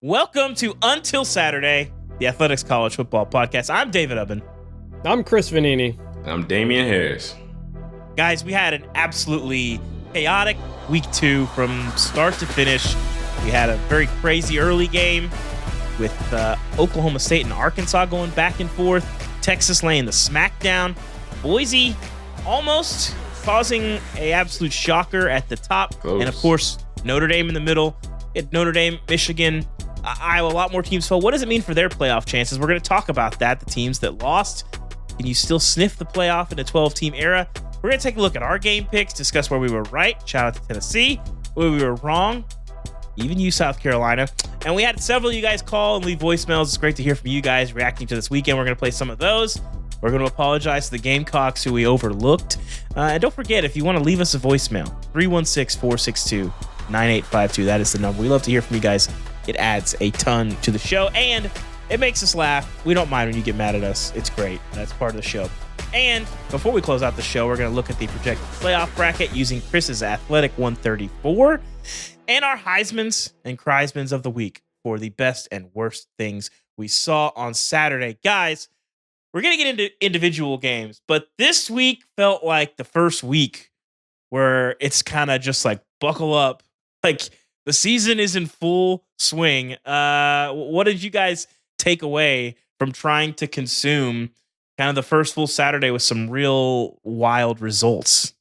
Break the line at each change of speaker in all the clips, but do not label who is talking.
Welcome to Until Saturday, the Athletics College Football Podcast. I'm David Ubben.
I'm Chris Vanini.
I'm Damien Harris.
Guys, we had an absolutely chaotic week 2 from start to finish. We had a very crazy early game with Oklahoma State and Arkansas going back and forth. Texas laying the smackdown. Boise almost causing an absolute shocker at the top.
Close.
And, of course, Notre Dame in the middle. At Notre Dame, Michigan, Iowa, a lot more teams fell. What does it mean for their playoff chances? We're going to talk about that, the teams that lost. Can you still sniff the playoff in a 12-team era? We're going to take a look at our game picks, discuss where we were right. Shout out to Tennessee. Where we were wrong. Even you, South Carolina. And we had several of you guys call and leave voicemails. It's great to hear from you guys reacting to this weekend. We're going to play some of those. We're going to apologize to the Gamecocks who we overlooked. And don't forget, if you want to leave us a voicemail, 316-462-9852. That is the number. We love to hear from you guys. It adds a ton to the show, and it makes us laugh. We don't mind when you get mad at us. It's great. That's part of the show. And before we close out the show, we're going to look at the projected playoff bracket using Chris's Athletic 134 and our Heismans and Criesmans of the week for the best and worst things we saw on Saturday. Guys, we're going to get into individual games, but this week felt like the first week where it's kind of just like buckle up. Like the season is in full swing. What did you guys take away from trying to consume kind of the first full Saturday with some real wild results?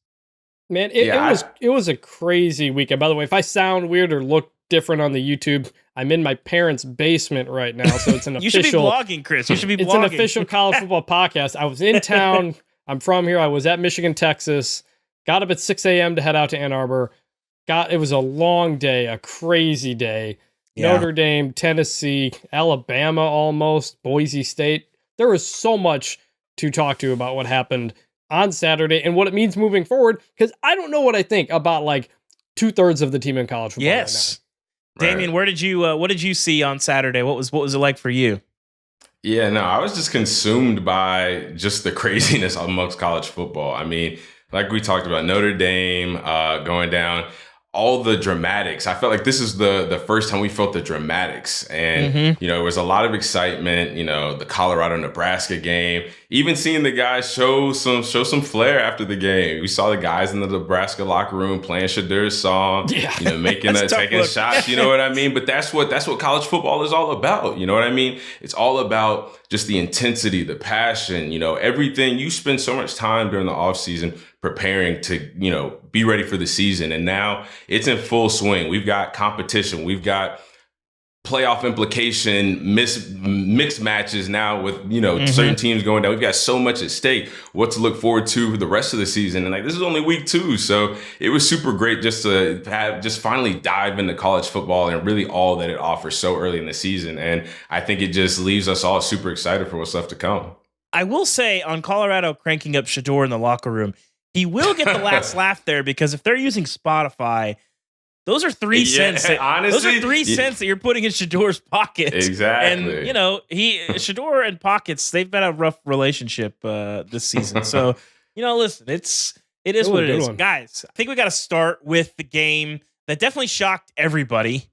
Man, it was a crazy weekend. By the way, if I sound weird or look different on the YouTube, I'm in my parents' basement right now, so it's an
You
official.
should be vlogging, Chris. You should be vlogging.
It's an official college football podcast. I was in town. I'm from here. I was at Michigan, Texas. Got up at 6 a.m. to head out to Ann Arbor. It was a long day, a crazy day. Yeah. Notre Dame, Tennessee, Alabama almost, Boise State. There was so much to talk to about what happened on Saturday and what it means moving forward, because I don't know what I think about like 2/3 of the team in college football
yes.
right now.
Damien, what did you see on Saturday? What was it like for you?
Yeah, no, I was just consumed by just the craziness amongst college football. I mean, like we talked about, Notre Dame going down, all the dramatics. I felt like this is the first time we felt the dramatics. And, you know, it was a lot of excitement, you know, the Colorado-Nebraska game, even seeing the guys show some flair after the game. We saw the guys in the Nebraska locker room playing Shedeur's song, you know, taking shots, you know what I mean? But that's what college football is all about. You know what I mean? It's all about just the intensity, the passion, you know, everything. You spend so much time during the offseason preparing to, you know, be ready for the season. And now it's in full swing. We've got competition. We've got playoff implication, mixed matches now with, you know, certain teams going down. We've got so much at stake, what to look forward to the rest of the season. And like, this is only week 2. So it was super great just to finally dive into college football and really all that it offers so early in the season. And I think it just leaves us all super excited for what's left to come.
I will say on Colorado cranking up Shedeur in the locker room, he will get the last laugh there, because if they're using Spotify, those are 3 cents. Those are 3 cents that you're putting in Shedeur's pocket.
Exactly.
And, you know, Shedeur and Pockets, they've been a rough relationship this season. So, you know, listen, it is what it is. Guys, I think we got to start with the game that definitely shocked everybody.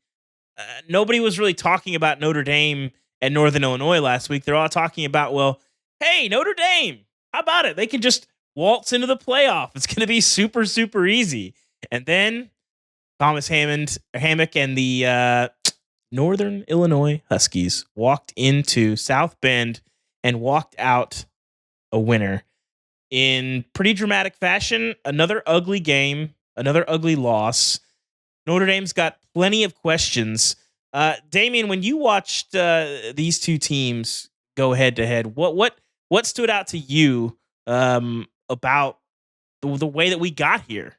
Nobody was really talking about Notre Dame and Northern Illinois last week. They're all talking about, well, hey, Notre Dame, how about it? They can just waltz into the playoff. It's going to be super, super easy. And then Thomas Hammock and the Northern Illinois Huskies walked into South Bend and walked out a winner in pretty dramatic fashion. Another ugly game, another ugly loss. Notre Dame's got plenty of questions. Damien, when you watched these two teams go head to head, what stood out to you about the way that we got here?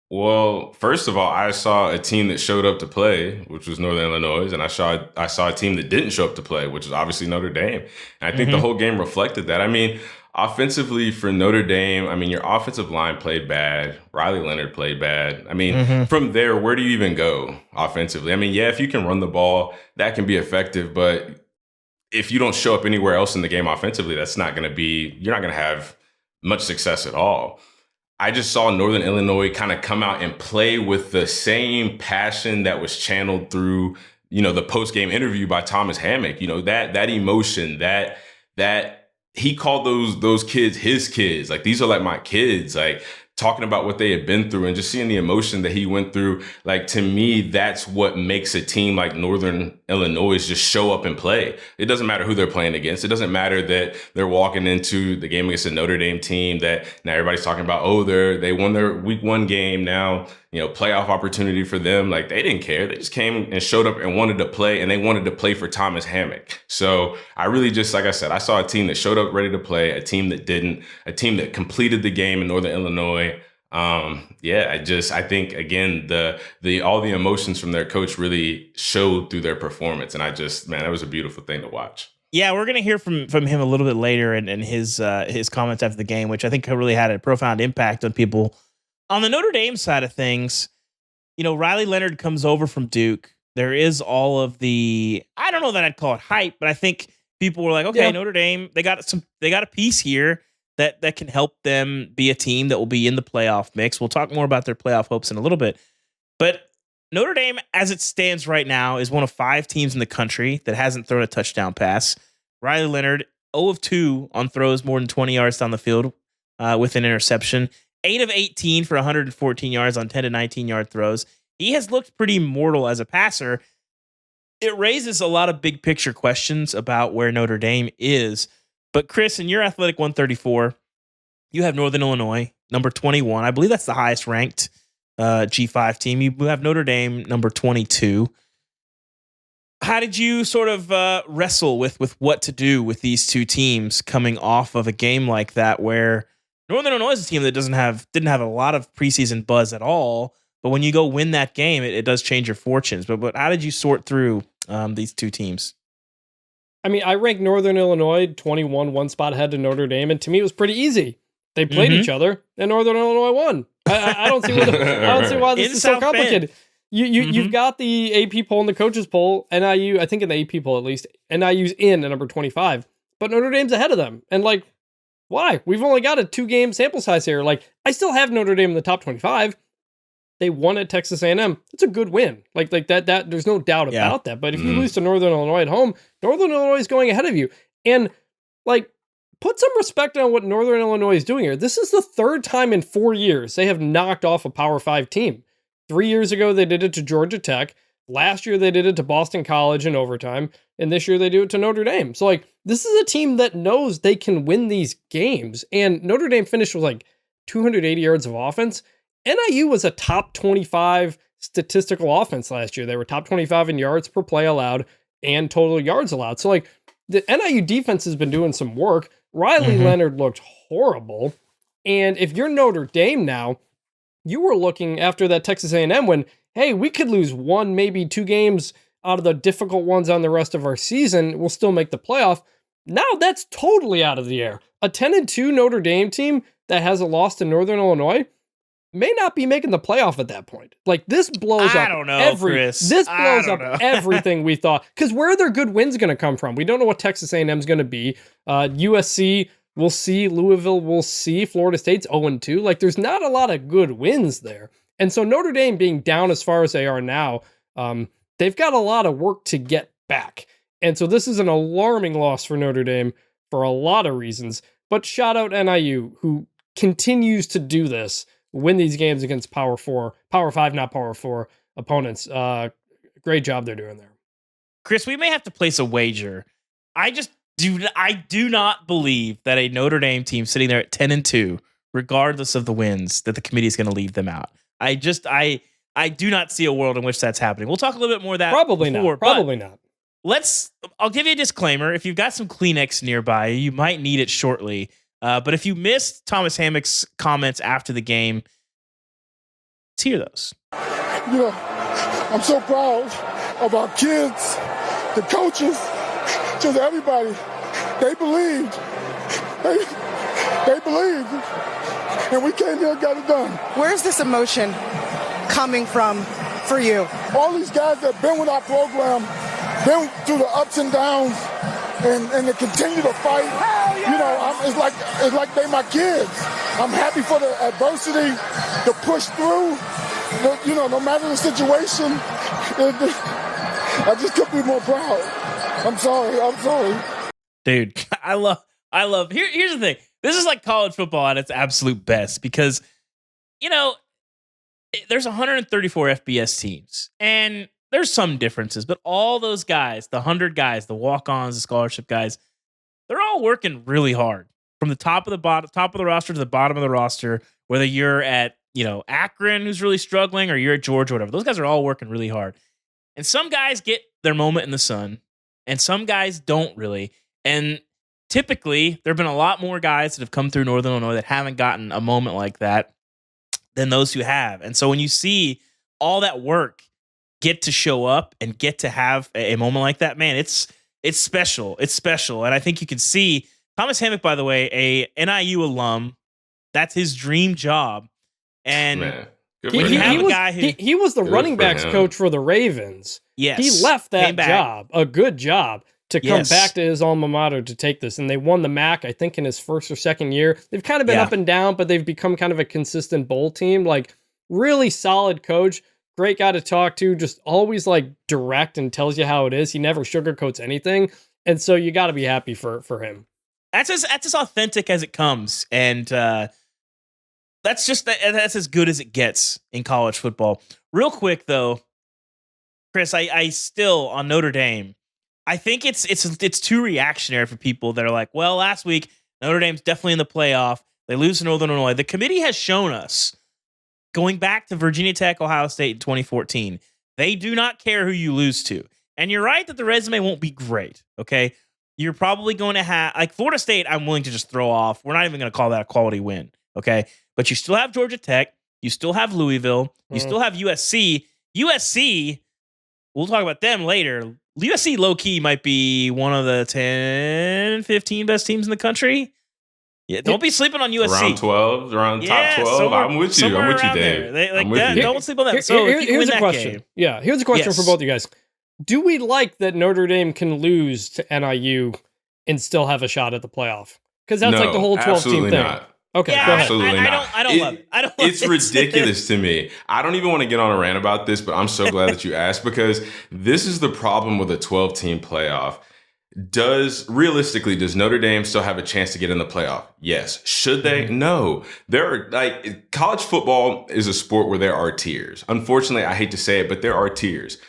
Well, first of all, I saw a team that showed up to play, which was Northern Illinois, and I saw a team that didn't show up to play, which is obviously Notre Dame. And I think the whole game reflected that. I mean, offensively for Notre Dame, I mean, your offensive line played bad. Riley Leonard played bad. I mean, from there, where do you even go offensively? I mean, yeah, if you can run the ball, that can be effective, but if you don't show up anywhere else in the game offensively, you're not going to have much success at all. I just saw Northern Illinois kind of come out and play with the same passion that was channeled through the post-game interview by Thomas Hammock, that emotion, that he called those kids his kids. Like, these are like my kids, like talking about what they had been through and just seeing the emotion that he went through. Like, to me, that's what makes a team like Northern Illinois just show up and play. It doesn't matter who they're playing against. It doesn't matter that they're walking into the game against a Notre Dame team that now everybody's talking about, they won their week 1 game. Now, playoff opportunity for them. Like, they didn't care. They just came and showed up and wanted to play, and they wanted to play for Thomas Hammock. So I really just, like I said, I saw a team that showed up ready to play, a team that didn't, a team that completed the game in Northern Illinois. I think, again, all the emotions from their coach really showed through their performance. And that was a beautiful thing to watch.
Yeah, we're going to hear from him a little bit later and his comments after the game, which I think really had a profound impact on people. On the Notre Dame side of things, Riley Leonard comes over from Duke. There is all of the, I don't know that I'd call it hype, but I think people were like, okay, yeah. Notre Dame, they got a piece here that can help them be a team that will be in the playoff mix. We'll talk more about their playoff hopes in a little bit. But Notre Dame, as it stands right now, is one of 5 teams in the country that hasn't thrown a touchdown pass. Riley Leonard, 0 of 2 on throws more than 20 yards down the field with an interception. 8 of 18 for 114 yards on 10 to 19-yard throws. He has looked pretty mortal as a passer. It raises a lot of big picture questions about where Notre Dame is. But Chris, in your Athletic 134, you have Northern Illinois, number 21. I believe that's the highest ranked G5 team. You have Notre Dame, number 22. How did you sort of wrestle with what to do with these two teams coming off of a game like that where Northern Illinois is a team that didn't have a lot of preseason buzz at all, but when you go win that game, it does change your fortunes. But how did you sort through these two teams?
I mean, I ranked Northern Illinois 21, one spot ahead to Notre Dame, and to me it was pretty easy. They played each other, and Northern Illinois won. I don't see why this is so complicated. You've got the AP poll and the coaches poll. NIU, I think in the AP poll at least, NIU's in at number 25, but Notre Dame's ahead of them, and like. Why? We've only got a 2-game sample size here. Like, I still have Notre Dame in the top 25. They won at Texas A&M. It's a good win. Like that. There's no doubt about that. But if you lose to Northern Illinois at home, Northern Illinois is going ahead of you. And like, put some respect on what Northern Illinois is doing here. This is the 3rd time in 4 years they have knocked off a Power 5 team. 3 years ago, they did it to Georgia Tech. Last year, they did it to Boston College in overtime. And this year, they do it to Notre Dame. So, like, this is a team that knows they can win these games. And Notre Dame finished with, like, 280 yards of offense. NIU was a top 25 statistical offense last year. They were top 25 in yards per play allowed and total yards allowed. So, like, the NIU defense has been doing some work. Riley Leonard looked horrible. And if you're Notre Dame now, you were looking after that Texas A&M when, hey, we could lose 1, maybe 2 games out of the difficult ones on the rest of our season. We'll still make the playoff. Now that's totally out of the air. A 10-2 Notre Dame team that has a loss to Northern Illinois may not be making the playoff at that point. Like, this blows up everything we thought. Because where are their good wins going to come from? We don't know what Texas A&M is going to be. USC, we'll see. Louisville, we'll see. Florida State's 0-2. Like, there's not a lot of good wins there. And so Notre Dame being down as far as they are now, they've got a lot of work to get back. And so this is an alarming loss for Notre Dame for a lot of reasons. But shout out NIU, who continues to do this, win these games against Power 5, not Power 4 opponents. Great job they're doing there.
Chris, we may have to place a wager. I do not believe that a Notre Dame team sitting there at 10-2, regardless of the wins, that the committee is going to leave them out. I do not see a world in which that's happening. We'll talk a little bit more of that.
Probably not.
I'll give you a disclaimer. If you've got some Kleenex nearby, you might need it shortly. But if you missed Thomas Hammock's comments after the game, let's hear those.
I'm so proud of our kids, the coaches, just everybody. They believed. They believed. And we came here and got it done.
Where's this emotion coming from for you?
All these guys that have been with our program, been through the ups and downs, and they continue to fight. It's like they my kids. I'm happy for the adversity to push through. No matter the situation, I just couldn't be more proud. I'm sorry.
Dude, I love. Here's the thing. This is like college football at its absolute best because, there's 134 FBS teams, and there's some differences, but all those guys, the 100 guys, the walk-ons, the scholarship guys, they're all working really hard from the top of the roster to the bottom of the roster. Whether you're at Akron, who's really struggling, or you're at Georgia, whatever, those guys are all working really hard. And some guys get their moment in the sun, and some guys don't really. And typically, there have been a lot more guys that have come through Northern Illinois that haven't gotten a moment like that than those who have. And so when you see all that work get to show up and get to have a moment like that, man, it's special. It's special. And I think you can see Thomas Hammock, by the way, a NIU alum, that's his dream job. And when you have a guy who
he was the running backs coach for the Ravens.
Yes.
He left that job, a good job, to come back to his alma mater to take this. And they won the MAC, I think, in his first or second year. They've kind of been up and down, but they've become kind of a consistent bowl team. Like, really solid coach, great guy to talk to, just always like direct and tells you how it is. He never sugarcoats anything. And so you got to be happy for him.
That's as authentic as it comes. And that's as good as it gets in college football. Real quick, though, Chris, I still, on Notre Dame, I think it's too reactionary for people that are like, well, last week, Notre Dame's definitely in the playoff. They lose to Northern Illinois. The committee has shown us, going back to Virginia Tech, Ohio State in 2014, they do not care who you lose to. And you're right that the resume won't be great, okay? You're probably going to have, like Florida State, I'm willing to just throw off. We're not even going to call that a quality win, okay? But you still have Georgia Tech. You still have Louisville. You still have USC. USC, we'll talk about them later. USC low-key might be one of the 10, 15 best teams in the country. Yeah, don't be sleeping on USC.
Around 12, around top 12. I'm with you, Dave.
Don't sleep on them. So
here's a question.
Game,
here's a question for both of you guys. Do we like that Notre Dame can lose to NIU and still have a shot at the playoff? Because that's like the whole 12-team thing.
Not.
Okay,
yeah,
go ahead.
Absolutely not.
I don't love it.
It's ridiculous to me. I don't even want to get on a rant about this, but I'm so glad that you asked, because this is the problem with a 12-team playoff. Does Notre Dame still have a chance to get in the playoff? Yes. Should they? No. College football is a sport where there are tiers. Unfortunately, I hate to say it, but there are tiers.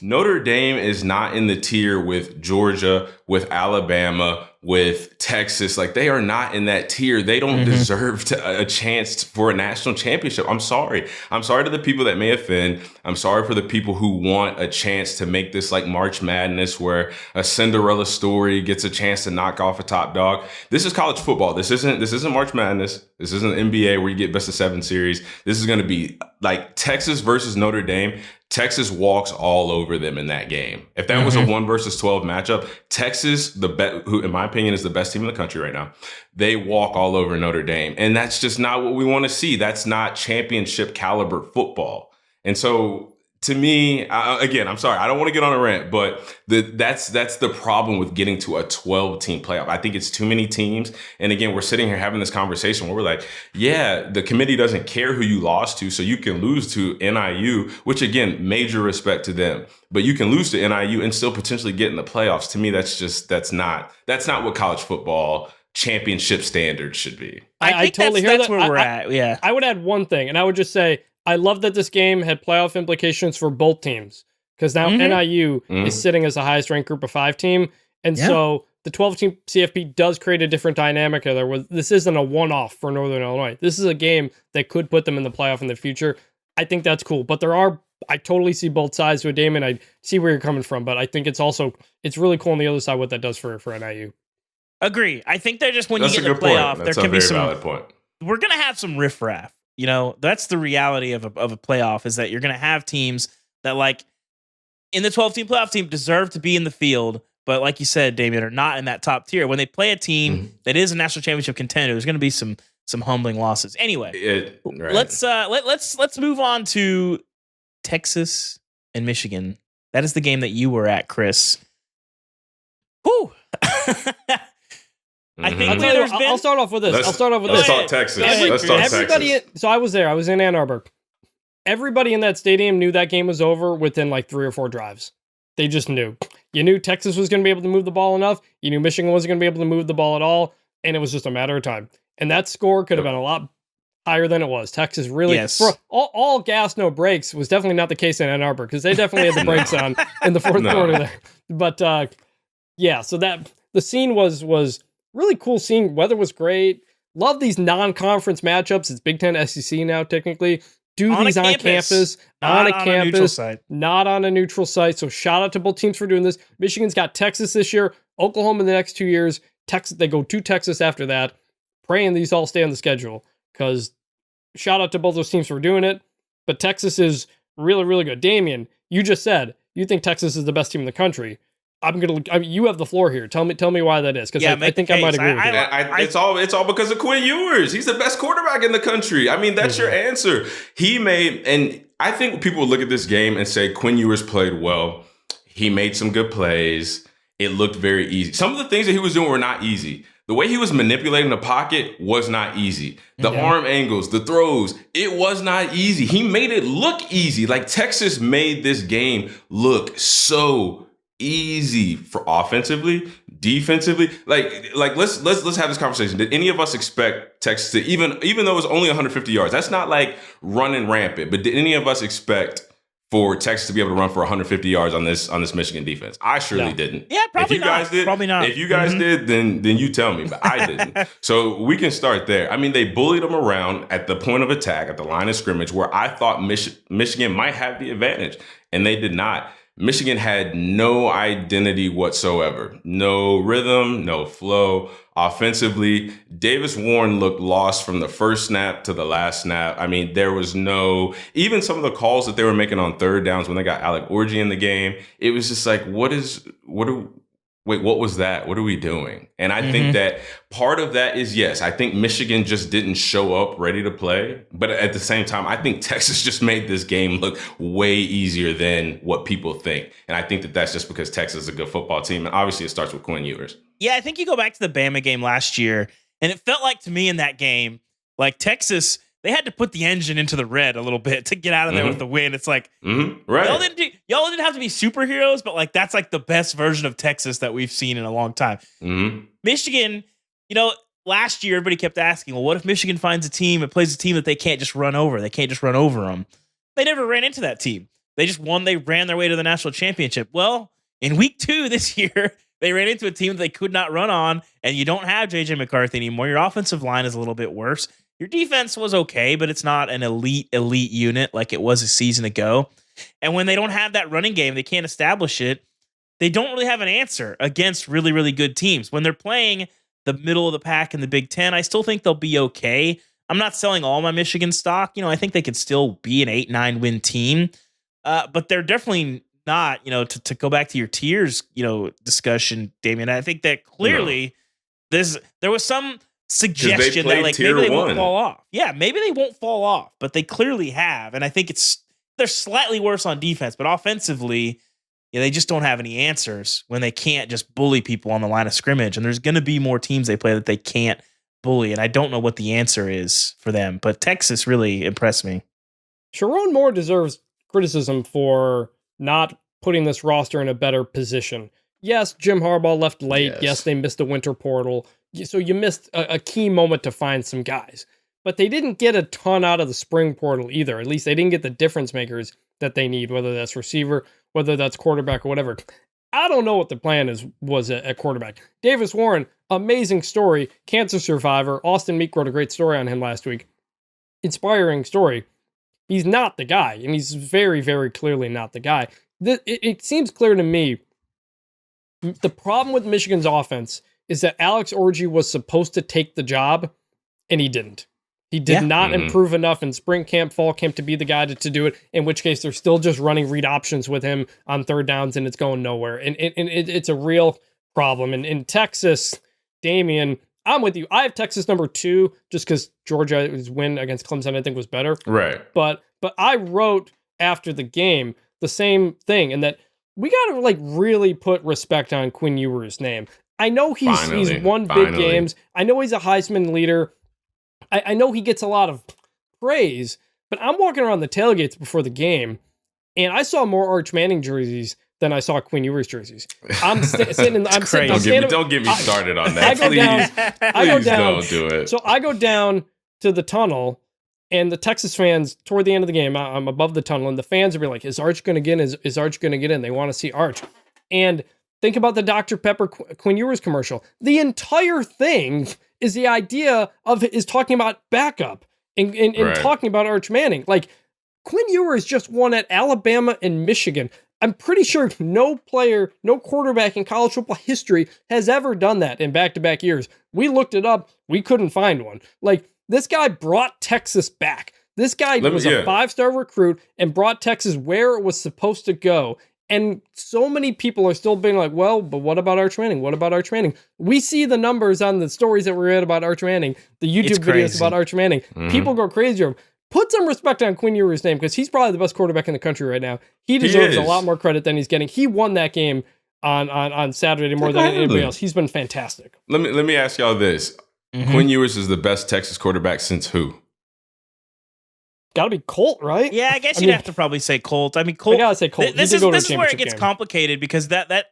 Notre Dame is not in the tier with Georgia, with Alabama, with Texas. Like, they are not in that tier. They don't deserve a chance for a national championship. I'm sorry. I'm sorry to the people that may offend. I'm sorry for the people who want a chance to make this like March Madness, where a Cinderella story gets a chance to knock off a top dog. This is college football. This isn't March Madness. This isn't NBA where you get best of 7 series. This is going to be like Texas versus Notre Dame. Texas walks all over them in that game. If that was a 1 versus 12 matchup, Texas, who in my opinion is the best team in the country right now, they walk all over Notre Dame. And that's just not what we want to see. That's not championship caliber football. And so, to me, again, I'm sorry, I don't want to get on a rant, but that's the problem with getting to a 12-team playoff. I think it's too many teams. And again, we're sitting here having this conversation where we're like, yeah, the committee doesn't care who you lost to, so you can lose to NIU, which again, major respect to them. But you can lose to NIU and still potentially get in the playoffs. To me, that's not what college football championship standards should be.
I totally hear
that's where we're at. Yeah.
I would add one thing, and I would just say, I love that this game had playoff implications for both teams, because now NIU is sitting as the highest ranked group of 5 team. And so the 12-team CFP does create a different dynamic there. This isn't a one-off for Northern Illinois. This is a game that could put them in the playoff in the future. I think that's cool. But I totally see both sides with Damien. I see where you're coming from, but I think it's really cool on the other side what that does for NIU.
Agree. I think they're just, when you get in the playoff, there can be some
valid point.
We're going to have some riffraff. That's the reality of a playoff, is that you're going to have teams that, like, in the 12-team playoff team, deserve to be in the field, but like you said, Damien, are not in that top tier. When they play a team that is a national championship contender, there's going to be some humbling losses. Anyway, let's move on to Texas and Michigan. That is the game that you were at, Chris. Whew. I think
I'll start off with this.
Let's talk Texas. Let's talk Texas.
So I was there. I was in Ann Arbor. Everybody in that stadium knew that game was over within like 3 or 4 drives. They just knew. You knew Texas was going to be able to move the ball enough. You knew Michigan wasn't going to be able to move the ball at all. And it was just a matter of time. And that score could have been a lot higher than it was. Texas really, for all gas, no brakes was definitely not the case in Ann Arbor, because they definitely had the brakes on in the fourth quarter there. But so that the scene was really cool scene. Weather was great. Love these non-conference matchups. It's Big Ten SEC now, technically. Do these on campus, on a campus, not on a neutral site. So shout out to both teams for doing this. Michigan's got Texas this year, Oklahoma in the next 2 years. Texas, they go to Texas after that. Praying these all stay on the schedule, because shout out to both those teams for doing it. But Texas is really, really good. Damien, you just said you think Texas is the best team in the country. You have the floor here. Tell me why that is, because I think I might agree with you.
It's all because of Quinn Ewers. He's the best quarterback in the country. I mean, that's your answer. And I think people look at this game and say Quinn Ewers played well. He made some good plays. It looked very easy. Some of the things that he was doing were not easy. The way he was manipulating the pocket was not easy. The arm angles, the throws, it was not easy. He made it look easy. Like, Texas made this game look so easy for offensively, defensively. Like let's have this conversation. Did any of us expect Texas to, even though it was only 150 yards, that's not like running rampant, but did any of us expect for Texas to be able to run for 150 yards on this Michigan defense? I surely didn't.
Yeah, probably
if you guys did,
probably not.
If you guys did, then you tell me, but I didn't. So we can start there. I mean, they bullied them around at the point of attack, at the line of scrimmage, where I thought Michigan might have the advantage, and they did not. Michigan had no identity whatsoever. No rhythm, no flow. Offensively, Davis Warren looked lost from the first snap to the last snap. I mean, there was even some of the calls that they were making on third downs when they got Alec Orji in the game, it was just like, what was that? What are we doing? And I think that part of that is, yes, I think Michigan just didn't show up ready to play. But at the same time, I think Texas just made this game look way easier than what people think. And I think that that's just because Texas is a good football team. And obviously it starts with Quinn Ewers.
Yeah, I think you go back to the Bama game last year, and it felt like to me in that game, like Texas, they had to put the engine into the red a little bit to get out of there with the win. It's like,
right.
y'all didn't have to be superheroes, but like that's like the best version of Texas that we've seen in a long time. Michigan, last year everybody kept asking, well, what if Michigan finds a team and plays a team that they can't just run over? They can't just run over them. They never ran into that team. They just won. They ran their way to the national championship. Well, in week 2 this year, they ran into a team that they could not run on, and you don't have J.J. McCarthy anymore. Your offensive line is a little bit worse. Your defense was okay, but it's not an elite unit like it was a season ago. And when they don't have that running game, they can't establish it. They don't really have an answer against really, really good teams. When they're playing the middle of the pack in the Big Ten, I still think they'll be okay. I'm not selling all my Michigan stock. I think they could still be an 8-9 win team. But they're definitely not, to go back to your tiers, discussion, Damien. I think that clearly there was some suggestion that like maybe they won't fall off. Yeah, maybe they won't fall off, but they clearly have. And I think they're slightly worse on defense, but offensively, they just don't have any answers when they can't just bully people on the line of scrimmage. And there's going to be more teams they play that they can't bully. And I don't know what the answer is for them, but Texas really impressed me.
Sharon Moore deserves criticism for not putting this roster in a better position. Yes, Jim Harbaugh left late. Yes, they missed the winter portal. So you missed a key moment to find some guys. But they didn't get a ton out of the spring portal either. At least they didn't get the difference makers that they need, whether that's receiver, whether that's quarterback or whatever. I don't know what the plan was at quarterback. Davis Warren, amazing story, cancer survivor. Austin Meek wrote a great story on him last week. Inspiring story. He's not the guy, and he's very, very clearly not the guy. It seems clear to me the problem with Michigan's offense is that Alex Orji was supposed to take the job, and he didn't. He did not improve enough in spring camp, fall camp to be the guy to do it, in which case they're still just running read options with him on third downs, and it's going nowhere. And it's a real problem. And in Texas, Damien, I'm with you. I have Texas number 2 just because Georgia's win against Clemson, I think, was better.
Right.
But I wrote after the game the same thing, and that we got to really put respect on Quinn Ewers' name. I know he's won big games. I know he's a Heisman leader. I know he gets a lot of praise, but I'm walking around the tailgates before the game, and I saw more Arch Manning jerseys than I saw Quinn Ewers jerseys. I'm sitting.
Don't get me started on that. Please don't do it.
So I go down to the tunnel, and the Texas fans toward the end of the game, I'm above the tunnel, and the fans are like, "Is Arch going to get in? Is Arch going to get in?" They want to see Arch. And think about the Dr. Pepper Quinn Ewers commercial. The entire thing is the idea is talking about backup and talking about Arch Manning. Like, Quinn Ewers just won at Alabama and Michigan. I'm pretty sure no quarterback in college football history has ever done that in back-to-back years. We looked it up. We couldn't find one. Like, this guy brought Texas back. This guy was a 5-star recruit and brought Texas where it was supposed to go. And so many people are still being like, well, but what about Arch Manning? What about Arch Manning? We see the numbers on the stories that we read about Arch Manning, the YouTube videos about Arch Manning. Mm-hmm. People go crazy. Put some respect on Quinn Ewers' name, because he's probably the best quarterback in the country right now. He deserves a lot more credit than he's getting. He won that game on Saturday more than anybody else. He's been fantastic.
Let me ask y'all this. Mm-hmm. Quinn Ewers is the best Texas quarterback since who?
Gotta be Colt, right?
Yeah, I guess you'd have to probably say Colt. I mean, Colt.
I gotta say Colt.
This is where it gets complicated, because that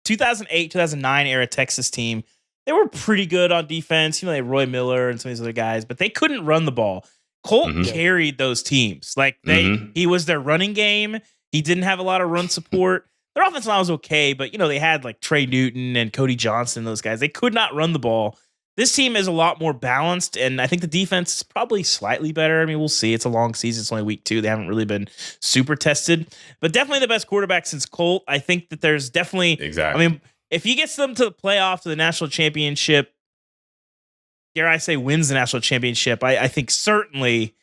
2008, 2009 era Texas team, they were pretty good on defense. You know, they had Roy Miller and some of these other guys, but they couldn't run the ball. Colt carried those teams. Like, he was their running game. He didn't have a lot of run support. Their offensive line was okay, but you know, they had like Trey Newton and Cody Johnson, those guys. They could not run the ball. This team is a lot more balanced, and I think the defense is probably slightly better. I mean, we'll see. It's a long season. It's only week 2. They haven't really been super tested, but definitely the best quarterback since Colt. I think that there's definitely, I mean, if he gets them to the playoff, to the national championship, dare I say wins the national championship, I think certainly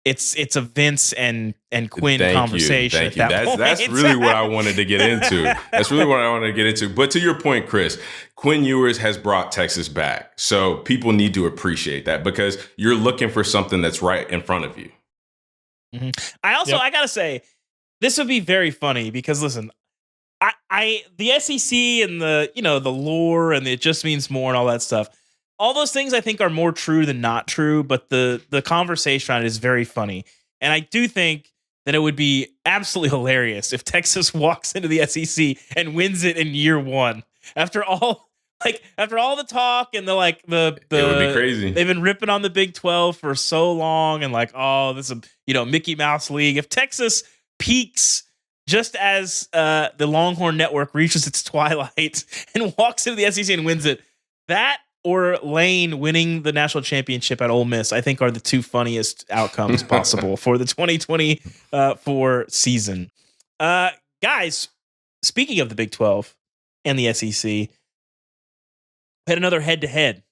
it's a Vince and Quinn conversation.
Thank you. That's really what I wanted to get into. But to your point, Chris, Quinn Ewers has brought Texas back. So people need to appreciate that, because you're looking for something that's right in front of you.
Mm-hmm. I gotta say, this would be very funny, because listen, I the SEC and the lore and it just means more and all that stuff. All those things I think are more true than not true, but the conversation on it is very funny. And I do think that it would be absolutely hilarious if Texas walks into the SEC and wins it in year 1. After all the talk and it would
be crazy.
They've been ripping on the Big 12 for so long, and like, oh, this is Mickey Mouse League. If Texas peaks just as the Longhorn Network reaches its twilight and walks into the SEC and wins it, that or Lane winning the national championship at Ole Miss, I think, are the 2 funniest outcomes possible for the 2024 season. Guys, speaking of the Big 12 and the SEC, we had another head-to-head.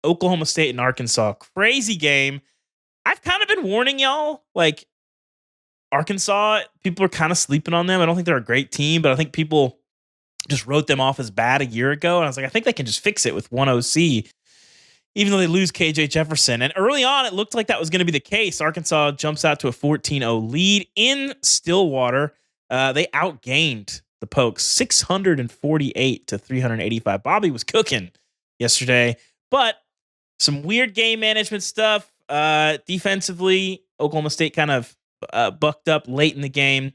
Oklahoma State and Arkansas. Crazy game. I've kind of been warning y'all, like, Arkansas, people are kind of sleeping on them. I don't think they're a great team, but I think people just wrote them off as bad a year ago. And I was like, I think they can just fix it with one OC, even though they lose KJ Jefferson. And early on, it looked like that was going to be the case. Arkansas jumps out to a 14-0 lead in Stillwater. They outgained the Pokes 648 to 385. Bobby was cooking yesterday, but some weird game management stuff. Defensively, Oklahoma State kind of bucked up late in the game.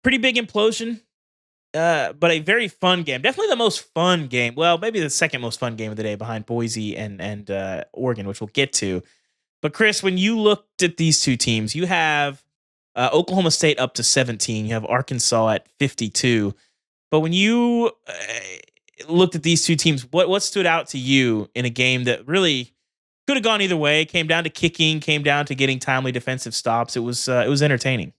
Pretty big implosion. But a very fun game. Definitely the most fun game. Well, maybe the second most fun game of the day behind Boise and Oregon, which we'll get to. But Chris, when you looked at these two teams, you have Oklahoma State up to 17. You have Arkansas at 52. But when you looked at these two teams, what stood out to you in a game that really could have gone either way? Came down to kicking, came down to getting timely defensive stops. It was entertaining.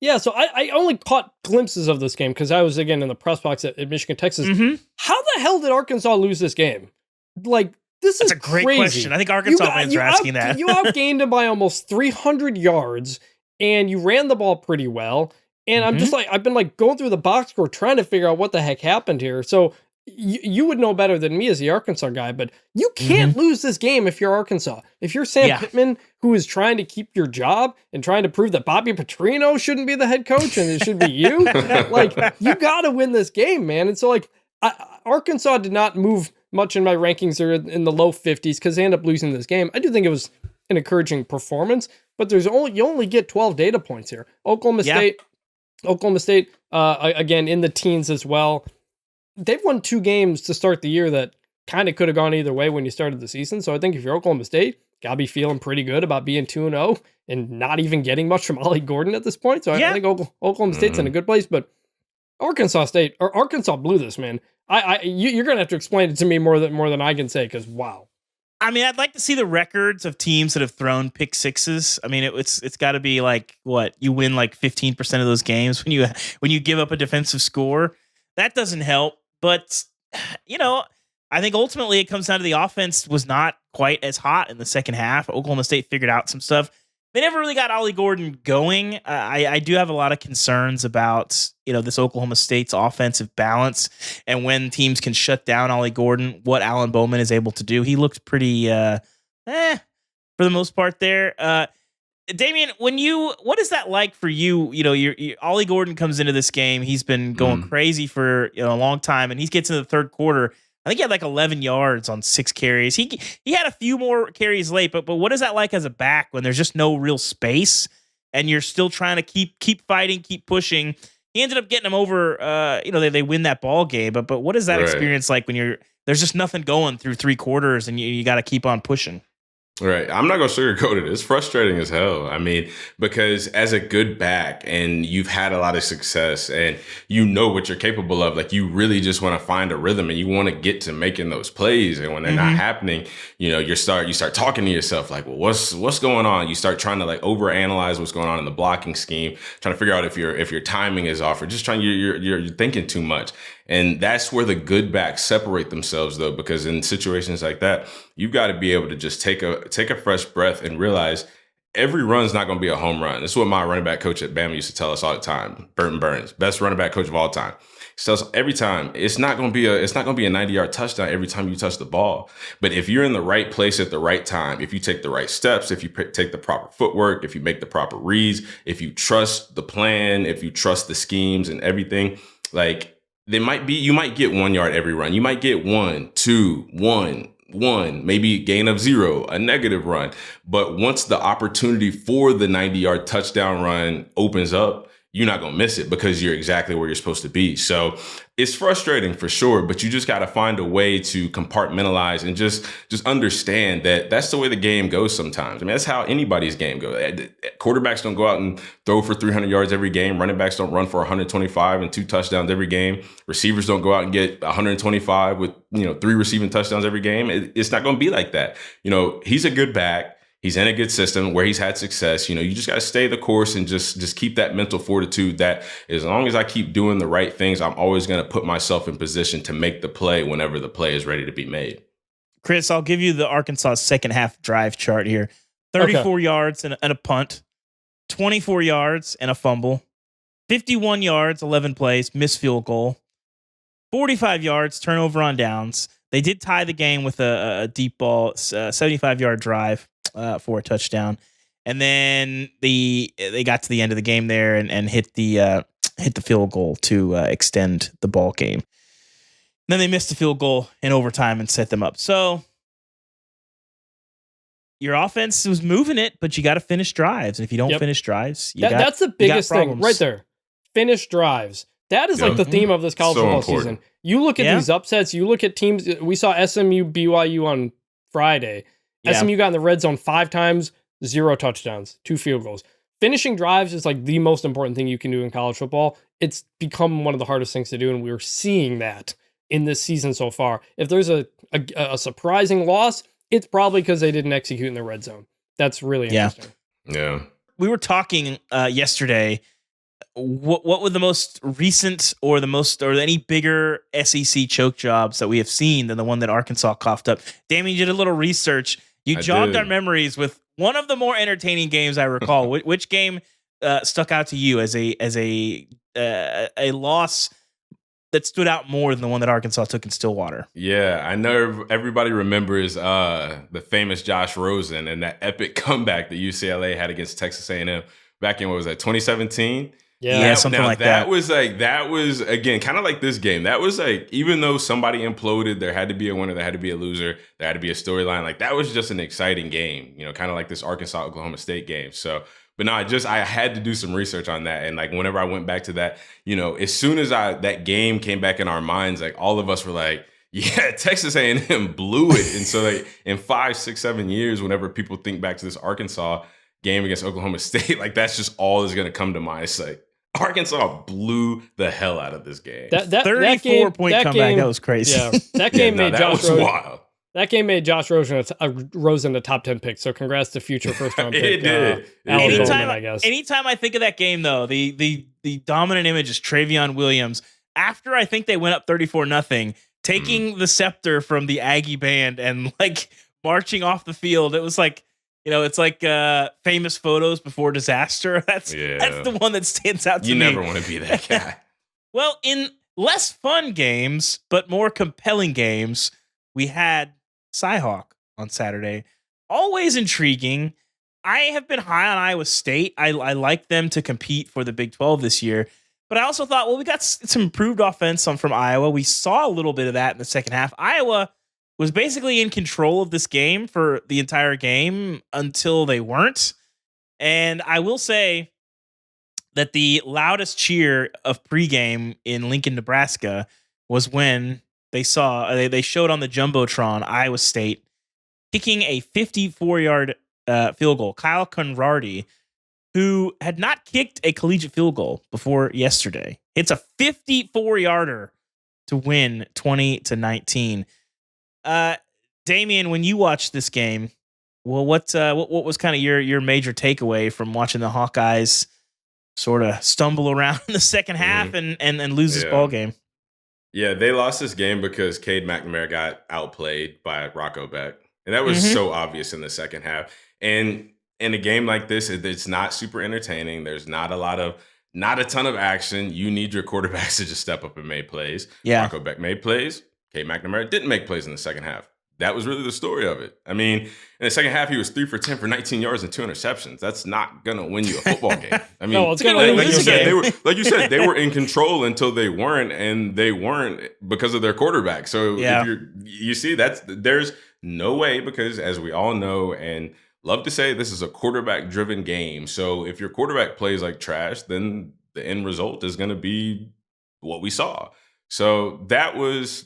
Yeah, so I only caught glimpses of this game because I was, again, in the press box at Michigan, Texas. Mm-hmm. How the hell did Arkansas lose this game? Like, this is
a great
crazy.
question. I think Arkansas fans are asking that.
You outgained them by almost 300 yards, and you ran the ball pretty well. And I'm just like, I've been like going through the box score trying to figure out what the heck happened here. So you would know better than me as the Arkansas guy, but you can't lose this game if you're Arkansas. If you're Sam Pittman, who is trying to keep your job and trying to prove that Bobby Petrino shouldn't be the head coach and it should be you, like, you got to win this game, man. And so, like, Arkansas did not move much in my rankings. They're in the low 50s because they end up losing this game. I do think it was an encouraging performance, but you only get 12 data points here. Oklahoma State, again, in the teens as well. They've won 2 games to start the year that kind of could have gone either way when you started the season. So I think if you're Oklahoma State, gotta be feeling pretty good about being 2-0 and not even getting much from Ollie Gordon at this point. So I think Oklahoma State's in a good place, but Arkansas blew this, man. You're gonna have to explain it to me more than I can say, because wow.
I mean, I'd like to see the records of teams that have thrown pick sixes. I mean, it's got to be like what you win like 15% of those games when you give up a defensive score. That doesn't help, but I think ultimately it comes down to the offense was not quite as hot in the second half. Oklahoma State figured out some stuff. They never really got Ollie Gordon going. I do have a lot of concerns about this Oklahoma State's offensive balance and when teams can shut down Ollie Gordon, what Alan Bowman is able to do. He looked pretty for the most part there. Damien, what is that like for you? Ollie Gordon comes into this game. He's been going crazy for a long time, and he gets into the third quarter. I think he had like 11 yards on 6 carries. He had a few more carries late, but what is that like as a back when there's just no real space and you're still trying to keep fighting, keep pushing? He ended up getting them over. They win that ball game, but what is that experience like when there's just nothing going through 3 quarters and you got to keep on pushing?
Right. I'm not going to sugarcoat it. It's frustrating as hell. I mean, because as a good back and you've had a lot of success and you know what you're capable of, like you really just want to find a rhythm and you want to get to making those plays. And when they're not happening, you start talking to yourself like, well, what's going on? You start trying to like overanalyze what's going on in the blocking scheme, trying to figure out if your timing is off or just you're thinking too much. And that's where the good backs separate themselves, though, because in situations like that, you've got to be able to just take a fresh breath and realize every run's not going to be a home run. This is what my running back coach at Bama used to tell us all the time. Burton Burns, best running back coach of all time. He tells us every time it's not going to be a 90-yard touchdown every time you touch the ball. But if you're in the right place at the right time, if you take the right steps, if you take the proper footwork, if you make the proper reads, if you trust the plan, if you trust the schemes and everything, like. You might get 1 yard every run. You might get 1, 2, 1, maybe gain of 0, a negative run. But once the opportunity for the 90-yard touchdown run opens up, you're not going to miss it because you're exactly where you're supposed to be. So it's frustrating for sure, but you just got to find a way to compartmentalize and just understand that that's the way the game goes sometimes. I mean, that's how anybody's game goes. Quarterbacks don't go out and throw for 300 yards every game. Running backs don't run for 125 and 2 touchdowns every game. Receivers don't go out and get 125 with 3 receiving touchdowns every game. It's not going to be like that. He's a good back. He's in a good system where he's had success. You just got to stay the course and just keep that mental fortitude that as long as I keep doing the right things, I'm always going to put myself in position to make the play whenever the play is ready to be made.
Chris, I'll give you the Arkansas second half drive chart here. 34 yards and a punt, 24 yards and a fumble, 51 yards, 11 plays, missed field goal, 45 yards, turnover on downs. They did tie the game with a deep ball, 75-yard drive. For a touchdown, and then they got to the end of the game there and hit the field goal to extend the ball game. Then they missed the field goal in overtime and set them up. So your offense was moving it, but you got to finish drives. And if you don't finish drives,
that's the biggest thing right there. Finish drives. That is like the theme of this college football season. You look at these upsets. You look at teams. We saw SMU BYU on Friday. SMU got in the red zone 5 times, 0 touchdowns, 2 field goals. Finishing drives is like the most important thing you can do in college football. It's become one of the hardest things to do, and we're seeing that in this season so far. If there's a surprising loss, it's probably because they didn't execute in the red zone. That's really interesting.
Yeah.
We were talking yesterday. What were the most recent or any bigger SEC choke jobs that we have seen than the one that Arkansas coughed up? Damien, you did a little research. You jogged our memories with one of the more entertaining games I recall. Which game stuck out to you as a loss that stood out more than the one that Arkansas took in Stillwater?
Yeah, I know everybody remembers the famous Josh Rosen and that epic comeback that UCLA had against Texas A&M back in, 2017?
Yeah, something like that.
That was again kind of like this game. That was like, even though somebody imploded, there had to be a winner, there had to be a loser, there had to be a storyline. Like that was just an exciting game, kind of like this Arkansas Oklahoma State game. So But no, I had to do some research on that. And like, whenever I went back to that, as soon as that game came back in our minds, like all of us were like, yeah, Texas A&M blew it. And so like in 5, 6, 7 years, whenever people think back to this Arkansas game against Oklahoma State, like that's just all that's going to come to mind. It's like Arkansas blew the hell out of this game.
That
34-point comeback,
game,
that was crazy.
Yeah, that game made Josh Rosen
wild.
That game made Josh Rosen a top 10 pick. So congrats to future first round pick.
It did.
Anytime I think of that game, though, the dominant image is Travion Williams. After I think they went up 34-0, taking the scepter from the Aggie band and like marching off the field. It was like, it's like famous photos before disaster. That's the one that stands out to me.
You never want to be that guy.
Well, in less fun games, but more compelling games, we had Cyhawk on Saturday. Always intriguing. I have been high on Iowa State. I like them to compete for the Big 12 this year. But I also thought, well, we got some improved offense from Iowa. We saw a little bit of that in the second half. Iowa was basically in control of this game for the entire game until they weren't. And I will say that the loudest cheer of pregame in Lincoln, Nebraska was when they showed on the Jumbotron Iowa State kicking a 54-yard field goal. Kyle Conradi, who had not kicked a collegiate field goal before yesterday. It's a 54-yarder to win 20-19. Damien, when you watched this game, well, what was kind of your major takeaway from watching the Hawkeyes sort of stumble around in the second half and lose this ball game?
Yeah, they lost this game because Cade McNamara got outplayed by Rocco Beck. And that was so obvious in the second half. And in a game like this, it's not super entertaining. There's not a ton of action. You need your quarterbacks to just step up and make plays.
Yeah.
Rocco Beck made plays. Cade McNamara didn't make plays in the second half. That was really the story of it. I mean, in the second half, he was 3 for 10 for 19 yards and 2 interceptions. That's not going to win you a football game. I mean,
no, it's going to win you a game.
Like you said, they were in control until they weren't, and they weren't because of their quarterback. So if you see, there's no way, because as we all know and love to say, this is a quarterback-driven game. So if your quarterback plays like trash, then the end result is going to be what we saw. So that was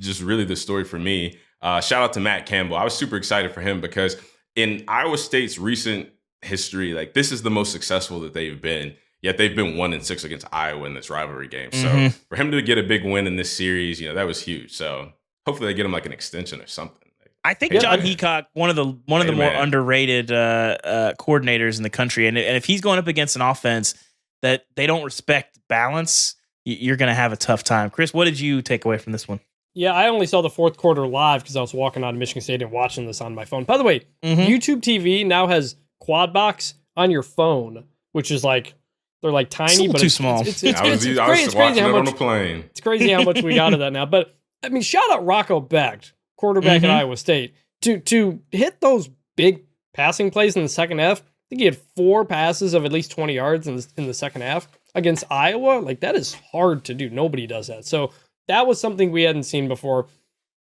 just really the story for me. Shout out to Matt Campbell. I was super excited for him because in Iowa State's recent history, like this is the most successful that they've been. Yet they've been 1-6 against Iowa in this rivalry game. So for him to get a big win in this series, that was huge. So hopefully they get him like an extension or something.
I think John Heacock, one of the more underrated coordinators in the country, and if he's going up against an offense that they don't respect balance, you're going to have a tough time. Chris, what did you take away from this one?
Yeah, I only saw the fourth quarter live because I was walking out of Michigan State and watching this on my phone. By the way, YouTube TV now has quad box on your phone, which is like, they're like tiny, but
too small.
It's
I was watching it on the plane.
It's crazy how much we got of that now. But I mean, shout out Rocco Beck, quarterback at Iowa State, to hit those big passing plays in the second half. I think he had 4 passes of at least 20 yards in the second half against Iowa. Like, that is hard to do. Nobody does that. So that was something we hadn't seen before.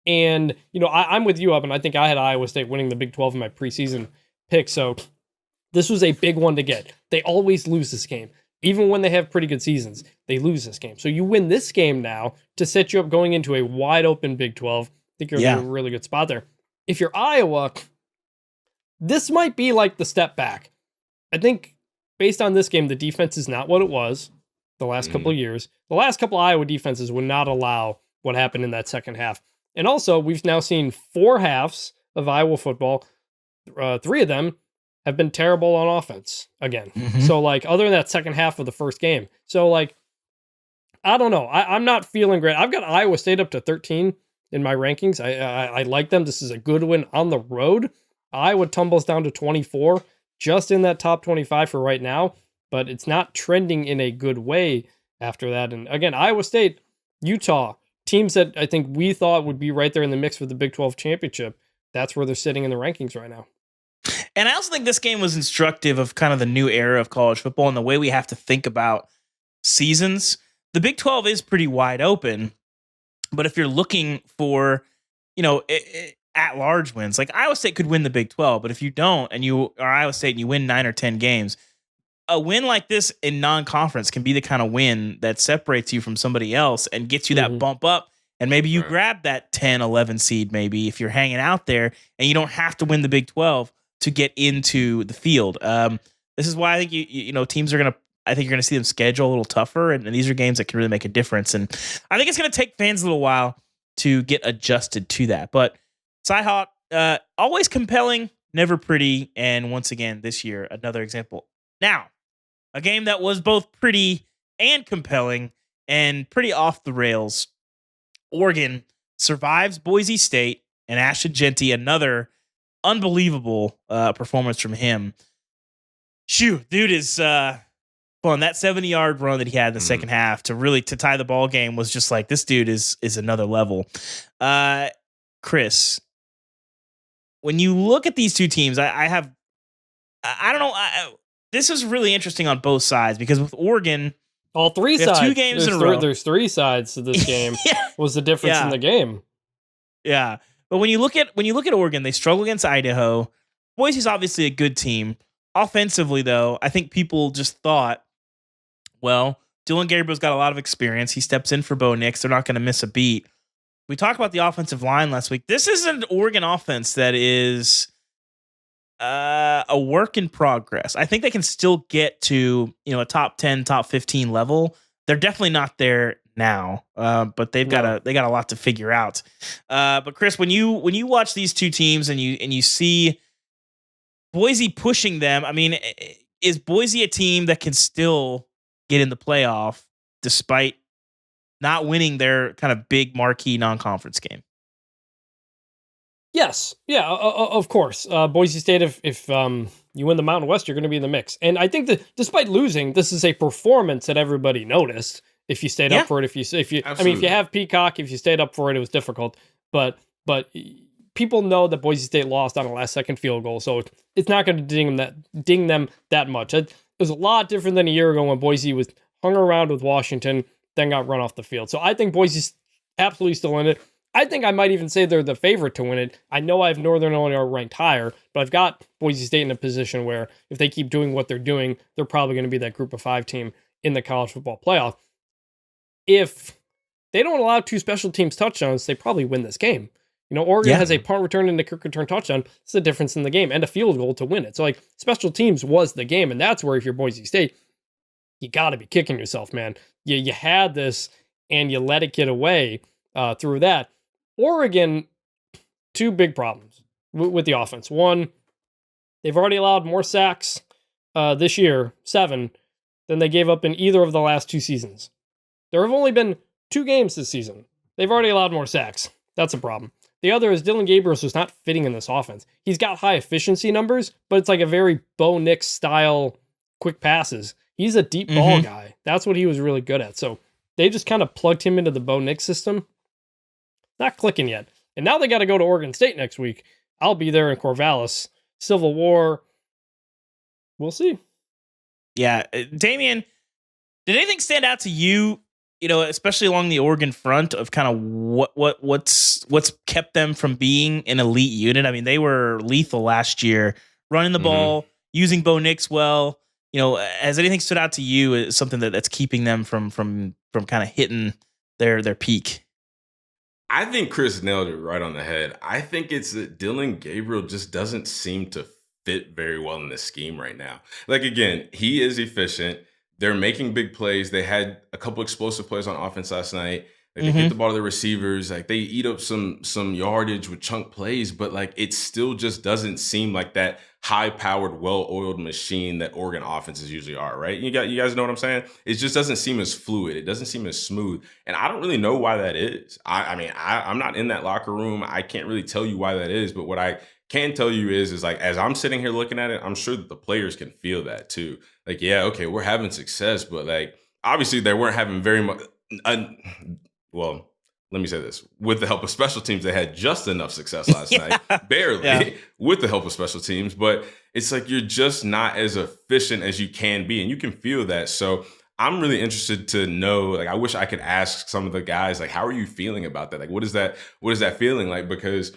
And, I'm with you, and I think I had Iowa State winning the Big 12 in my preseason pick. So this was a big one to get. They always lose this game. Even when they have pretty good seasons, they lose this game. So you win this game now to set you up going into a wide open Big 12. I think you're in a really good spot there. If you're Iowa, this might be like the step back. I think based on this game, the defense is not what it was the last couple of years. The last couple of Iowa defenses would not allow what happened in that second half. And also, we've now seen 4 halves of Iowa football. 3 of them have been terrible on offense again. So, other than that second half of the first game. So, I don't know. I'm not feeling great. I've got Iowa State up to 13 in my rankings. I like them. This is a good win on the road. Iowa tumbles down to 24, just in that top 25 for right now, but it's not trending in a good way after that. And again, Iowa State, Utah, teams that I think we thought would be right there in the mix for the Big 12 championship. That's where they're sitting in the rankings right now.
And I also think this game was instructive of kind of the new era of college football and the way we have to think about seasons. The Big 12 is pretty wide open, but if you're looking for, at-large wins, like Iowa State could win the Big 12, but if you don't, and you are Iowa State and you win 9 or 10 games, a win like this in non-conference can be the kind of win that separates you from somebody else and gets you that bump up. And maybe you grab that 10, 11 seed, maybe if you're hanging out there and you don't have to win the Big 12 to get into the field. This is why I think you know teams are I think you're going to see them schedule a little tougher, and these are games that can really make a difference. And I think it's going to take fans a little while to get adjusted to that. But Cyhawk, always compelling, never pretty, and once again this year another example. Now, a game that was both pretty and compelling and pretty off the rails. Oregon survives Boise State, and Ashton Jeanty, another unbelievable performance from him. Shoot, dude is fun. That 70-yard run that he had in the second half to tie the ball game was just like, this dude is another level. Chris, when you look at these two teams, I don't know. This is really interesting on both sides because with Oregon,
all three sides.
2 games in a row.
There's 3 sides to this game. Was the difference in the game?
Yeah, but when you look at Oregon, they struggle against Idaho. Boise's obviously a good team. Offensively, though, I think people just thought, well, Dylan Gabriel's got a lot of experience. He steps in for Bo Nix. They're not going to miss a beat. We talked about the offensive line last week. This is an Oregon offense that is a work in progress. I think they can still get to a top 10, top 15 level. They're definitely not there now, but they got a lot to figure out. But Chris, when you watch these two teams and you see Boise pushing them, I mean, is Boise a team that can still get in the playoff despite not winning their kind of big marquee non-conference game?
Yes. Yeah, of course. Boise State, if you win the Mountain West, you're going to be in the mix. And I think that despite losing, this is a performance that everybody noticed if you stayed up for it. If you have Peacock, if you stayed up for it, it was difficult. But people know that Boise State lost on a last-second field goal, so it's not going to ding them that much. It was a lot different than a year ago when Boise was hung around with Washington, then got run off the field. So I think Boise's absolutely still in it. I think I might even say they're the favorite to win it. I know I have Northern Illinois ranked higher, but I've got Boise State in a position where if they keep doing what they're doing, they're probably going to be that group of 5 team in the college football playoff. If they don't allow 2 special teams touchdowns, they probably win this game. Oregon has a punt return and a kick return touchdown. It's the difference in the game and a field goal to win it. So like special teams was the game. And that's where if you're Boise State, you got to be kicking yourself, man. You had this and you let it get away through that. Oregon, 2 big problems with the offense. One, they've already allowed more sacks this year, 7, than they gave up in either of the last 2 seasons. There have only been 2 games this season. They've already allowed more sacks. That's a problem. The other is Dylan Gabriel is not fitting in this offense. He's got high efficiency numbers, but it's like a very Bo Nix style quick passes. He's a deep ball guy. That's what he was really good at. So they just kind of plugged him into the Bo Nix system. Not clicking yet. And now they got to go to Oregon State next week. I'll be there in Corvallis. Civil War. We'll see.
Yeah. Damien, did anything stand out to you, especially along the Oregon front of kind of what's kept them from being an elite unit? I mean, they were lethal last year, running the ball, using Bo Nix well. Has anything stood out to you as something that's keeping them from kind of hitting their peak?
I think Chris nailed it right on the head. I think it's that Dylan Gabriel just doesn't seem to fit very well in this scheme right now. Like, again, he is efficient. They're making big plays. They had a couple explosive plays on offense last night. Like, they get the ball to the receivers. Like, they eat up some yardage with chunk plays, but like it still just doesn't seem like that high-powered, well-oiled machine that Oregon offenses usually are, right? You guys know what I'm saying? It just doesn't seem as fluid. It doesn't seem as smooth. And I don't really know why that is. I'm not in that locker room. I can't really tell you why that is, but what I can tell you is like, as I'm sitting here looking at it, I'm sure that the players can feel that too. Like, yeah, okay, we're having success, but like, obviously they weren't having very much. Well, let me say this. With the help of special teams, they had just enough success last night. Barely. With the help of special teams. But it's like you're just not as efficient as you can be. And you can feel that. So I'm really interested to know, like, I wish I could ask some of the guys, like, how are you feeling about that? Like, what is that feeling like? Because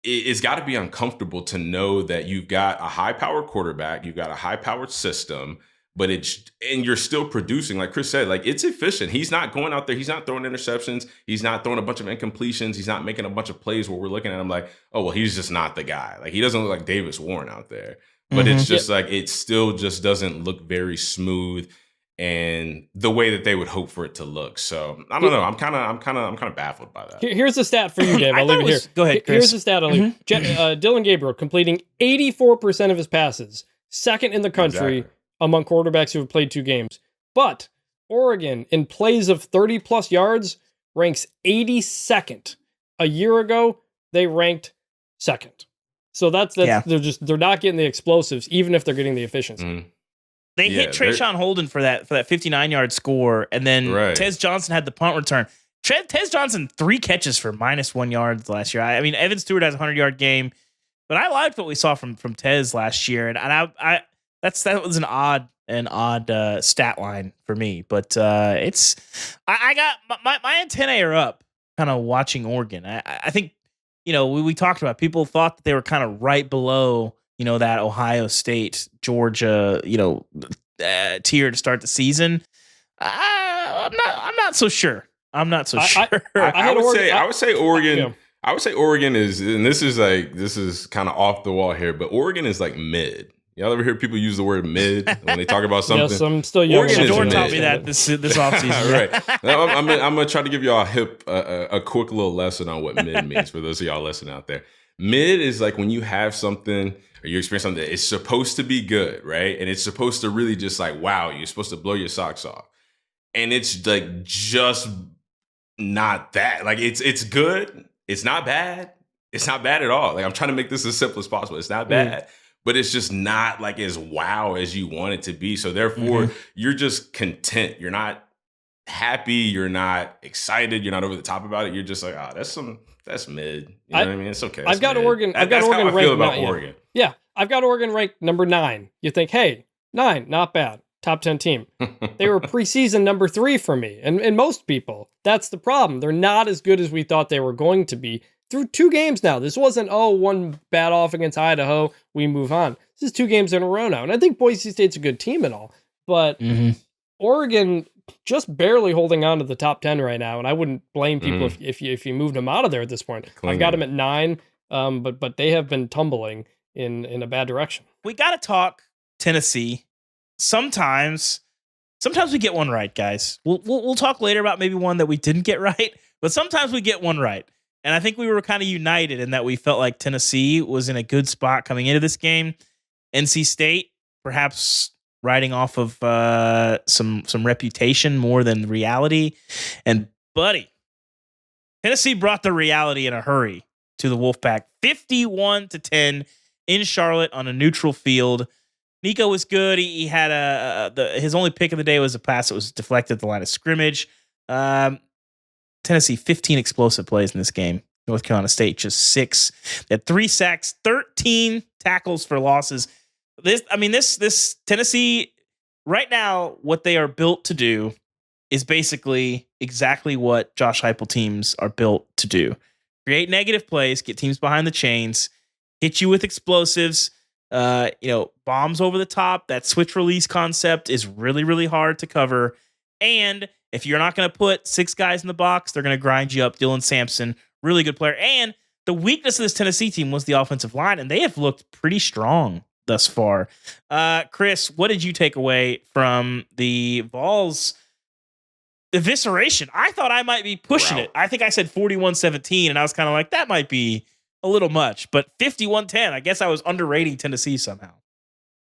it's got to be uncomfortable to know that you've got a high-powered quarterback, you've got a high-powered system, but and you're still producing. Like Chris said, like it's efficient. He's not going out there. He's not throwing interceptions. He's not throwing a bunch of incompletions. He's not making a bunch of plays where we're looking at him like, oh, well, he's just not the guy. Like he doesn't look like Davis Warren out there, but it's just like, it still just doesn't look very smooth and the way that they would hope for it to look. So I don't know. I'm kind of baffled by that.
Here's the stat for you, Dave. I'll leave it here.
Go ahead, Chris.
Here's the stat. I'll leave. Dylan Gabriel completing 84% of his passes, second in the country among quarterbacks who have played 2 games. But Oregon, in plays of 30 plus yards, ranks 82nd. A year ago, they ranked 2nd. So that's they're not getting the explosives, even if they're getting the efficiency.
They hit Trayshawn Holden for that 59-yard score, and then Tez Johnson had the punt return. Tez Johnson 3 catches for -1 yards last year. I mean, Evan Stewart has a 100-yard game, but I liked what we saw from Tez last year, and that was an odd stat line for me. But I got my antennae are up, kind of watching Oregon. I think we talked about, people thought that they were kind of right below that Ohio State, Georgia, tier to start the season. I'm not so sure. I'm not so sure.
I would say Oregon. I would say Oregon is, and this is kind of off the wall here, but Oregon is like mid. Y'all ever hear people use the word mid when they talk about something?
Yes, I'm still young.
Shedeur taught me that this offseason.
Right. I'm gonna try to give y'all a quick little lesson on what mid means for those of y'all listening out there. Mid is like when you have something or you experience something that is supposed to be good, right? And it's supposed to really just like, wow, you're supposed to blow your socks off. And it's like just not that. Like it's good. It's not bad. It's not bad at all. Like I'm trying to make this as simple as possible. It's not bad. But it's just not like as wow as you want it to be. So therefore, you're just content. You're not happy. You're not excited. You're not over the top about it. You're just like, that's mid. You know what I mean? It's okay.
I've got
mid.
Oregon. I've got
That's
Oregon
how I feel
ranked
about Oregon.
Yeah, I've got Oregon ranked number 9. You think, hey, 9, not bad. Top 10 team. They were preseason number 3 for me, and most people. That's the problem. They're not as good as we thought they were going to be through 2 games now. This wasn't, one bad off against Idaho, we move on. This is 2 games in a row now, and I think Boise State's a good team and all, but Oregon just barely holding on to the top 10 right now, and I wouldn't blame people if you moved them out of there at this point. I've got them at 9, but they have been tumbling in a bad direction.
We got to talk Tennessee. Sometimes we get one right, guys. We'll talk later about maybe one that we didn't get right, but sometimes we get one right. And I think we were kind of united in that we felt like Tennessee was in a good spot coming into this game. NC State, perhaps riding off of some reputation more than reality. And buddy, Tennessee brought the reality in a hurry to the Wolfpack, 51-10 in Charlotte on a neutral field. Nico was good. He had his only pick of the day was a pass that was deflected at the line of scrimmage. Tennessee 15 explosive plays in this game. North Carolina State just 6. They had 3 sacks, 13 tackles for losses. This Tennessee right now, what they are built to do is basically exactly what Josh Heupel teams are built to do: create negative plays, get teams behind the chains, hit you with explosives. Bombs over the top. That switch release concept is really, really hard to cover. And if you're not going to put 6 guys in the box, they're going to grind you up. Dylan Sampson, really good player. And the weakness of this Tennessee team was the offensive line, and they have looked pretty strong thus far. Chris, what did you take away from the Vols' evisceration? I thought I might be pushing it. I think I said 41-17, and I was kind of like, that might be a little much. But 51-10, I guess I was underrating Tennessee somehow.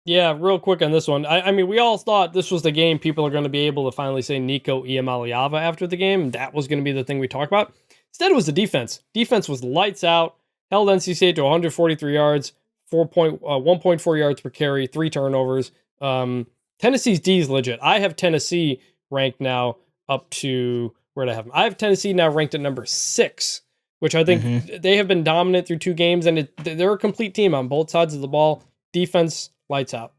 Yeah, real quick on this one. I mean, we all thought this was the game people are going to be able to finally say Nico Iamaleava after the game. That was going to be the thing we talked about. Instead, it was the defense. Defense was lights out, held NC State to 143 yards, 1.4 yards per carry, 3 turnovers. Tennessee's D is legit. I have Tennessee ranked now up to, where did I have them? I have Tennessee now ranked at number 6, which I think they have been dominant through 2 games, and they're a complete team on both sides of the ball. Defense, lights out.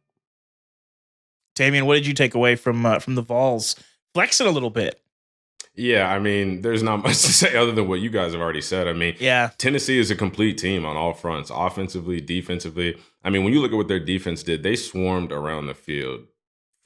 Damien, what did you take away from the Vols flexing a little bit?
Yeah, I mean, there's not much to say other than what you guys have already said. I mean, Tennessee is a complete team on all fronts, offensively, defensively. I mean, when you look at what their defense did, they swarmed around the field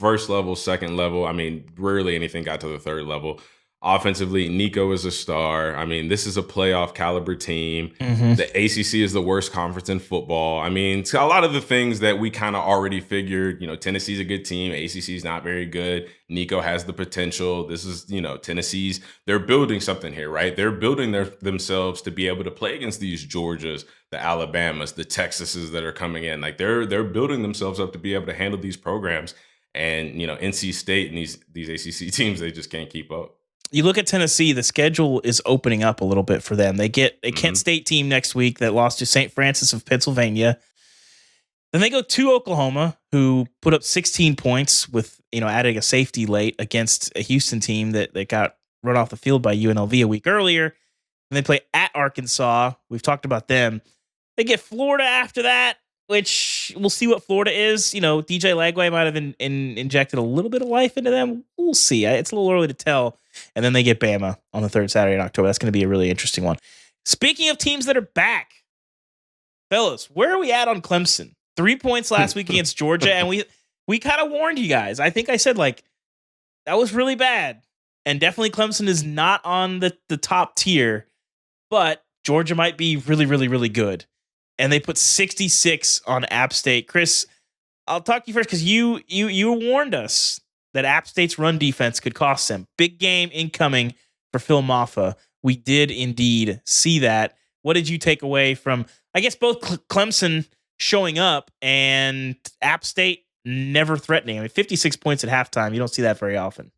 first level, second level. I mean, rarely anything got to the third level. Offensively, Nico is a star. I mean, this is a playoff caliber team.
Mm-hmm.
The ACC is the worst conference in football. I mean, a lot of the things that we kind of already figured, Tennessee's a good team. ACC is not very good. Nico has the potential. This is, Tennessee's, they're building something here, right? They're building themselves to be able to play against these Georgias, the Alabamas, the Texases that are coming in. Like they're building themselves up to be able to handle these programs. And, NC State and these ACC teams, they just can't keep up.
You look at Tennessee, the schedule is opening up a little bit for them. They get a Kent State team next week that lost to St. Francis of Pennsylvania. Then they go to Oklahoma, who put up 16 points with, adding a safety late against a Houston team that got run off the field by UNLV a week earlier. And they play at Arkansas. We've talked about them. They get Florida after that, which we'll see what Florida is. DJ Lagway might have injected a little bit of life into them. We'll see. It's a little early to tell. And then they get Bama on the third Saturday in October. That's going to be a really interesting one. Speaking of teams that are back, fellas, where are we at on Clemson? 3 points last week against Georgia, and we kind of warned you guys. I think I said, that was really bad. And definitely Clemson is not on the top tier, but Georgia might be really, really, really good. And they put 66 on App State. Chris, I'll talk to you first because you warned us that App State's run defense could cost them. Big game incoming for Phil Maffa. We did indeed see that. What did you take away from, I guess, both Clemson showing up and App State never threatening? I mean, 56 points at halftime. You don't see that very often.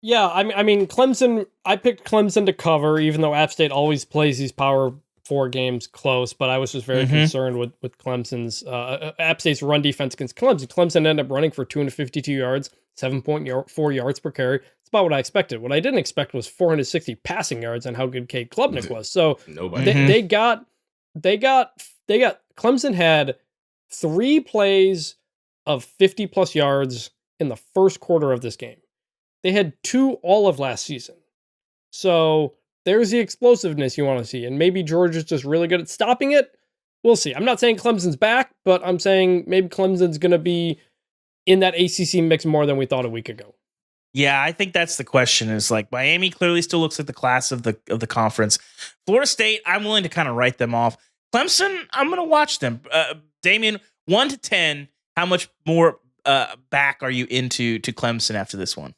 Yeah, I mean, Clemson, I picked Clemson to cover, even though App State always plays these Power 4 games close, but I was just very concerned with Clemson's App State's run defense against Clemson. Clemson ended up running for 252 yards, 7.4 yards per carry. It's about what I expected. What I didn't expect was 460 passing yards and how good Cade Klubnik was. So they got Clemson had 3 plays of 50 plus yards in the first quarter of this game. They had 2 all of last season. So there's the explosiveness you want to see. And maybe Georgia's just really good at stopping it. We'll see. I'm not saying Clemson's back, but I'm saying maybe Clemson's going to be in that ACC mix more than we thought a week ago.
Yeah, I think that's the question. Is Miami clearly still looks like the class of the conference. Florida State, I'm willing to kind of write them off. Clemson, I'm going to watch them. Damien, 1 to 10, how much more back are you into Clemson after this one?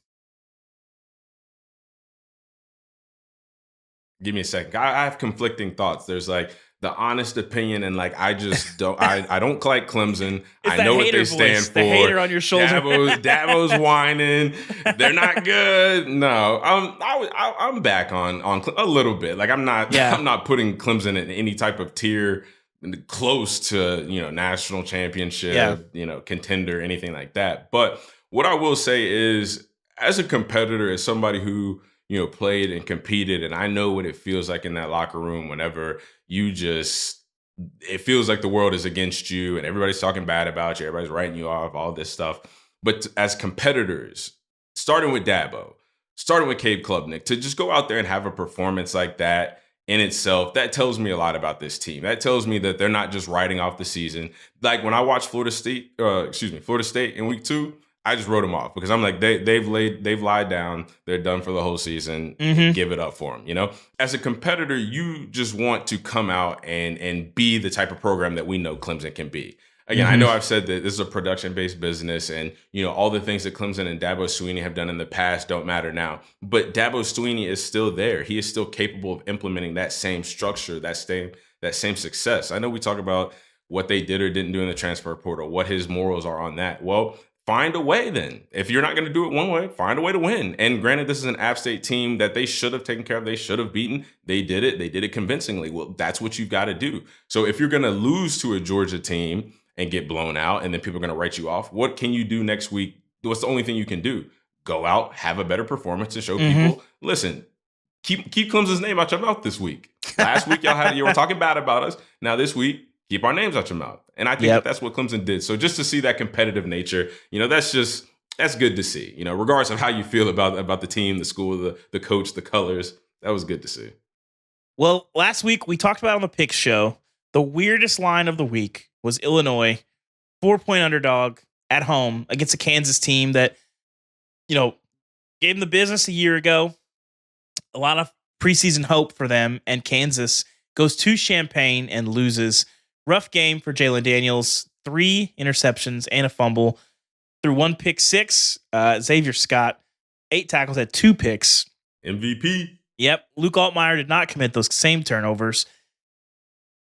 Give me a second. I have conflicting thoughts. There's the honest opinion, and I just don't. I don't like Clemson.
It's
I know what they
voice,
stand for.
The hater on your shoulder.
Dabo's whining. They're not good. No, I'm back on a little bit. I'm not. Yeah. I'm not putting Clemson in any type of tier close to national championship, contender, anything like that. But what I will say is, as a competitor, as somebody who played and competed, and I know what it feels like in that locker room whenever it feels like the world is against you and everybody's talking bad about you, everybody's writing you off, all this stuff. But as competitors, starting with Dabo, starting with Cade Klubnik, to just go out there and have a performance like that in itself, that tells me a lot about this team. That tells me that they're not just writing off the season. When I watched Florida State in week 2, I just wrote them off because I'm they've lied down. They're done for the whole season. Give it up for them. As a competitor, you just want to come out and be the type of program that we know Clemson can be. Again, I know I've said that this is a production-based business, and all the things that Clemson and Dabo Swinney have done in the past don't matter now. But Dabo Swinney is still there. He is still capable of implementing that same structure, that same success. I know we talk about what they did or didn't do in the transfer portal, what his morals are on that. Well, find a way then. If you're not going to do it one way, find a way to win. And granted, this is an App State team that they should have taken care of. They should have beaten. They did it. They did it convincingly. Well, that's what you've got to do. So if you're going to lose to a Georgia team and get blown out and then people are going to write you off, what can you do next week? What's the only thing you can do? Go out, have a better performance and show people, listen, keep Clemson's name out your mouth this week. Last week, you were talking bad about us. Now this week, keep our names out your mouth. And I think that's what Clemson did. So just to see that competitive nature, that's good to see. Regardless of how you feel about the team, the school, the coach, the colors, that was good to see.
Well, last week we talked about on the Picks show, the weirdest line of the week was Illinois, 4-point underdog at home against a Kansas team that, gave them the business a year ago. A lot of preseason hope for them, and Kansas goes to Champaign and loses. Rough game for Jalen Daniels. 3 interceptions and a fumble. Threw 1 pick 6. Xavier Scott, 8 tackles, had 2 picks.
MVP.
Yep. Luke Altmaier did not commit those same turnovers.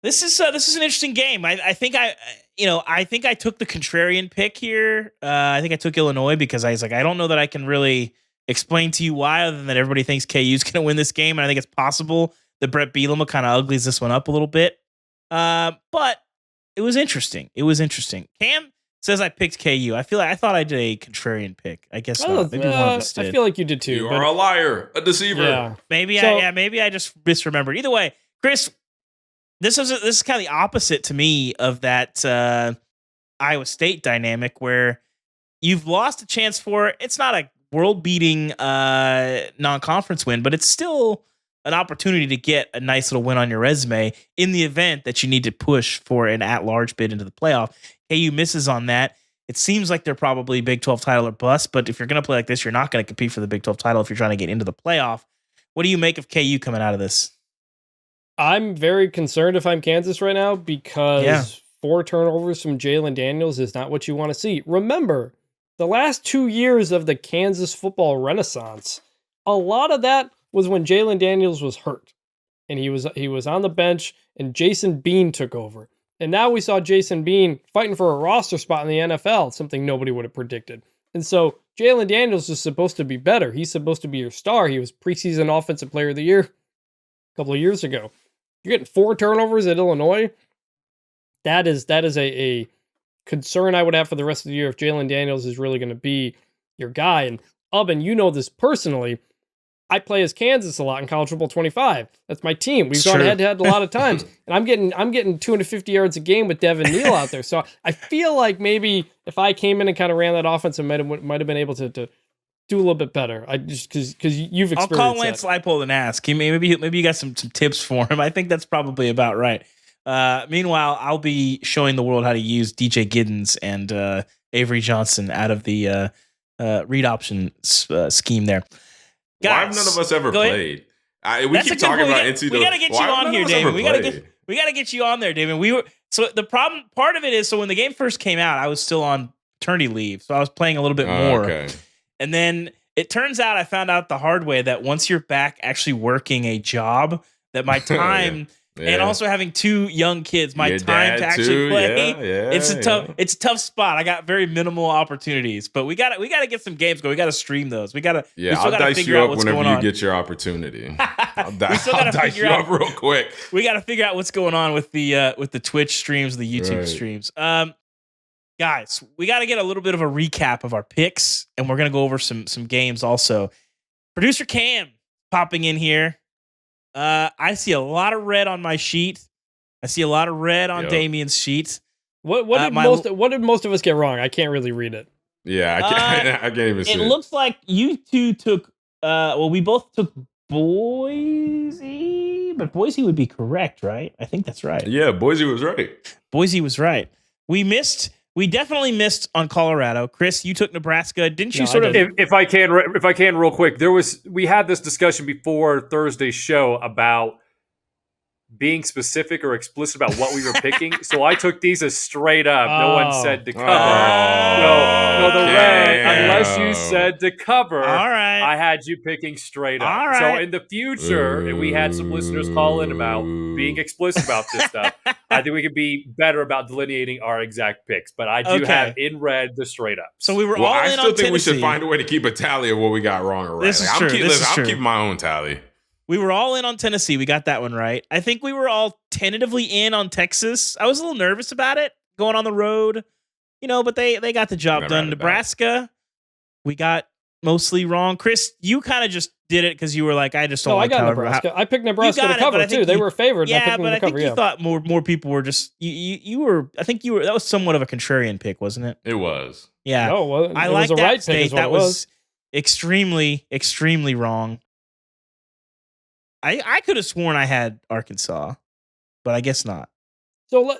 This is an interesting game. I think I took the contrarian pick here. I think I took Illinois because I was like, I don't know that I can really explain to you why, other than that everybody thinks KU is going to win this game, and I think it's possible that Brett Bielema kind of uglies this one up a little bit. But it was interesting. Cam says I picked KU. I thought I did a contrarian pick. I guess not. Maybe one of us did.
I feel like you did too.
You are a liar, a deceiver.
Yeah.
Maybe I just misremembered. Either way, Chris, this is kind of the opposite to me of that Iowa State dynamic where you've lost a chance for it's not a world-beating non-conference win, but it's still an opportunity to get a nice little win on your resume in the event that you need to push for an at-large bid into the playoff. KU misses on that. It seems like they're probably Big 12 title or bust, but if you're going to play like this, you're not going to compete for the Big 12 title if you're trying to get into the playoff. What do you make of KU coming out of this?
I'm very concerned if I'm Kansas right now because 4 turnovers from Jalen Daniels is not what you want to see. Remember, the last 2 years of the Kansas football renaissance, a lot of that was when Jalen Daniels was hurt. And he was on the bench, and Jason Bean took over. And now we saw Jason Bean fighting for a roster spot in the NFL, something nobody would have predicted. And so Jalen Daniels is supposed to be better. He's supposed to be your star. He was preseason Offensive Player of the Year a couple of years ago. You're getting 4 turnovers at Illinois. That is a concern I would have for the rest of the year if Jalen Daniels is really going to be your guy. And Ubben, you know this personally. I play as Kansas a lot in College Football 25. That's my team. We've gone head-to-head a lot of times. And I'm getting 250 yards a game with Devin Neal out there. So I feel like maybe if I came in and kind of ran that offense, I might have been able to do a little bit better. I just because you've experienced
I'll call Lance Leipold and ask. Maybe you got some tips for him. I think that's probably about right. Meanwhile, I'll be showing the world how to use DJ Giddens and Avery Johnson out of the read option scheme there. Guys,
why have none of us ever played? We keep talking about NCAA.
We got to get you on here, Damien. We got to get you on there, Damien. The problem, part of it is, so when the game first came out, I was still on paternity leave, so I was playing a little bit more.
Okay.
And then it turns out I found out the hard way that once you're back actually working a job, that my time and also having 2 young kids, my time to actually play, it's a tough spot. I got very minimal opportunities, but we got to get some games going. We got to stream those.
I'll dice you up whenever you get your opportunity. I'll dice you up real quick.
We got to figure out what's going on with the Twitch streams, the YouTube streams. Guys, we got to get a little bit of a recap of our picks, and we're gonna go over some games also. Producer Cam popping in here. I see a lot of red on my sheet. I see a lot of red on Damien's sheet.
What did most of us get wrong? I can't really read it.
Yeah, I can't even see it.
It looks like you two took. We both took Boise, but Boise would be correct, right? I think that's right.
Yeah, Boise was right.
We definitely missed on Colorado. Chris, you took Nebraska. Didn't you
If I can real quick, we had this discussion before Thursday's show about being specific or explicit about what we were picking. So I took these as straight up. No one said to cover. No, the red, unless you said to cover.
All right.
I had you picking straight up.
All right.
So in the future, and we had some listeners call in about being explicit about this stuff, I think we could be better about delineating our exact picks. But I do have in red the straight up.
So we were all in on Tennessee.
I still think we should find a way to keep a tally of what we got wrong or right.
This is true.
I'm keeping my own tally.
We were all in on Tennessee. We got that one right. I think we were all tentatively in on Texas. I was a little nervous about it going on the road, but they got the job done. Nebraska, we got mostly wrong. Chris, you kind of just did it because you were like, I just don't like
I got Nebraska. I picked Nebraska to cover too. They were favored.
Yeah, but I think you thought more people were just you were. I think you were. That was somewhat of a contrarian pick, wasn't it?
It was.
Yeah.
No, well,
I like that right state. That was extremely, extremely wrong. I could have sworn I had Arkansas, but I guess not.
So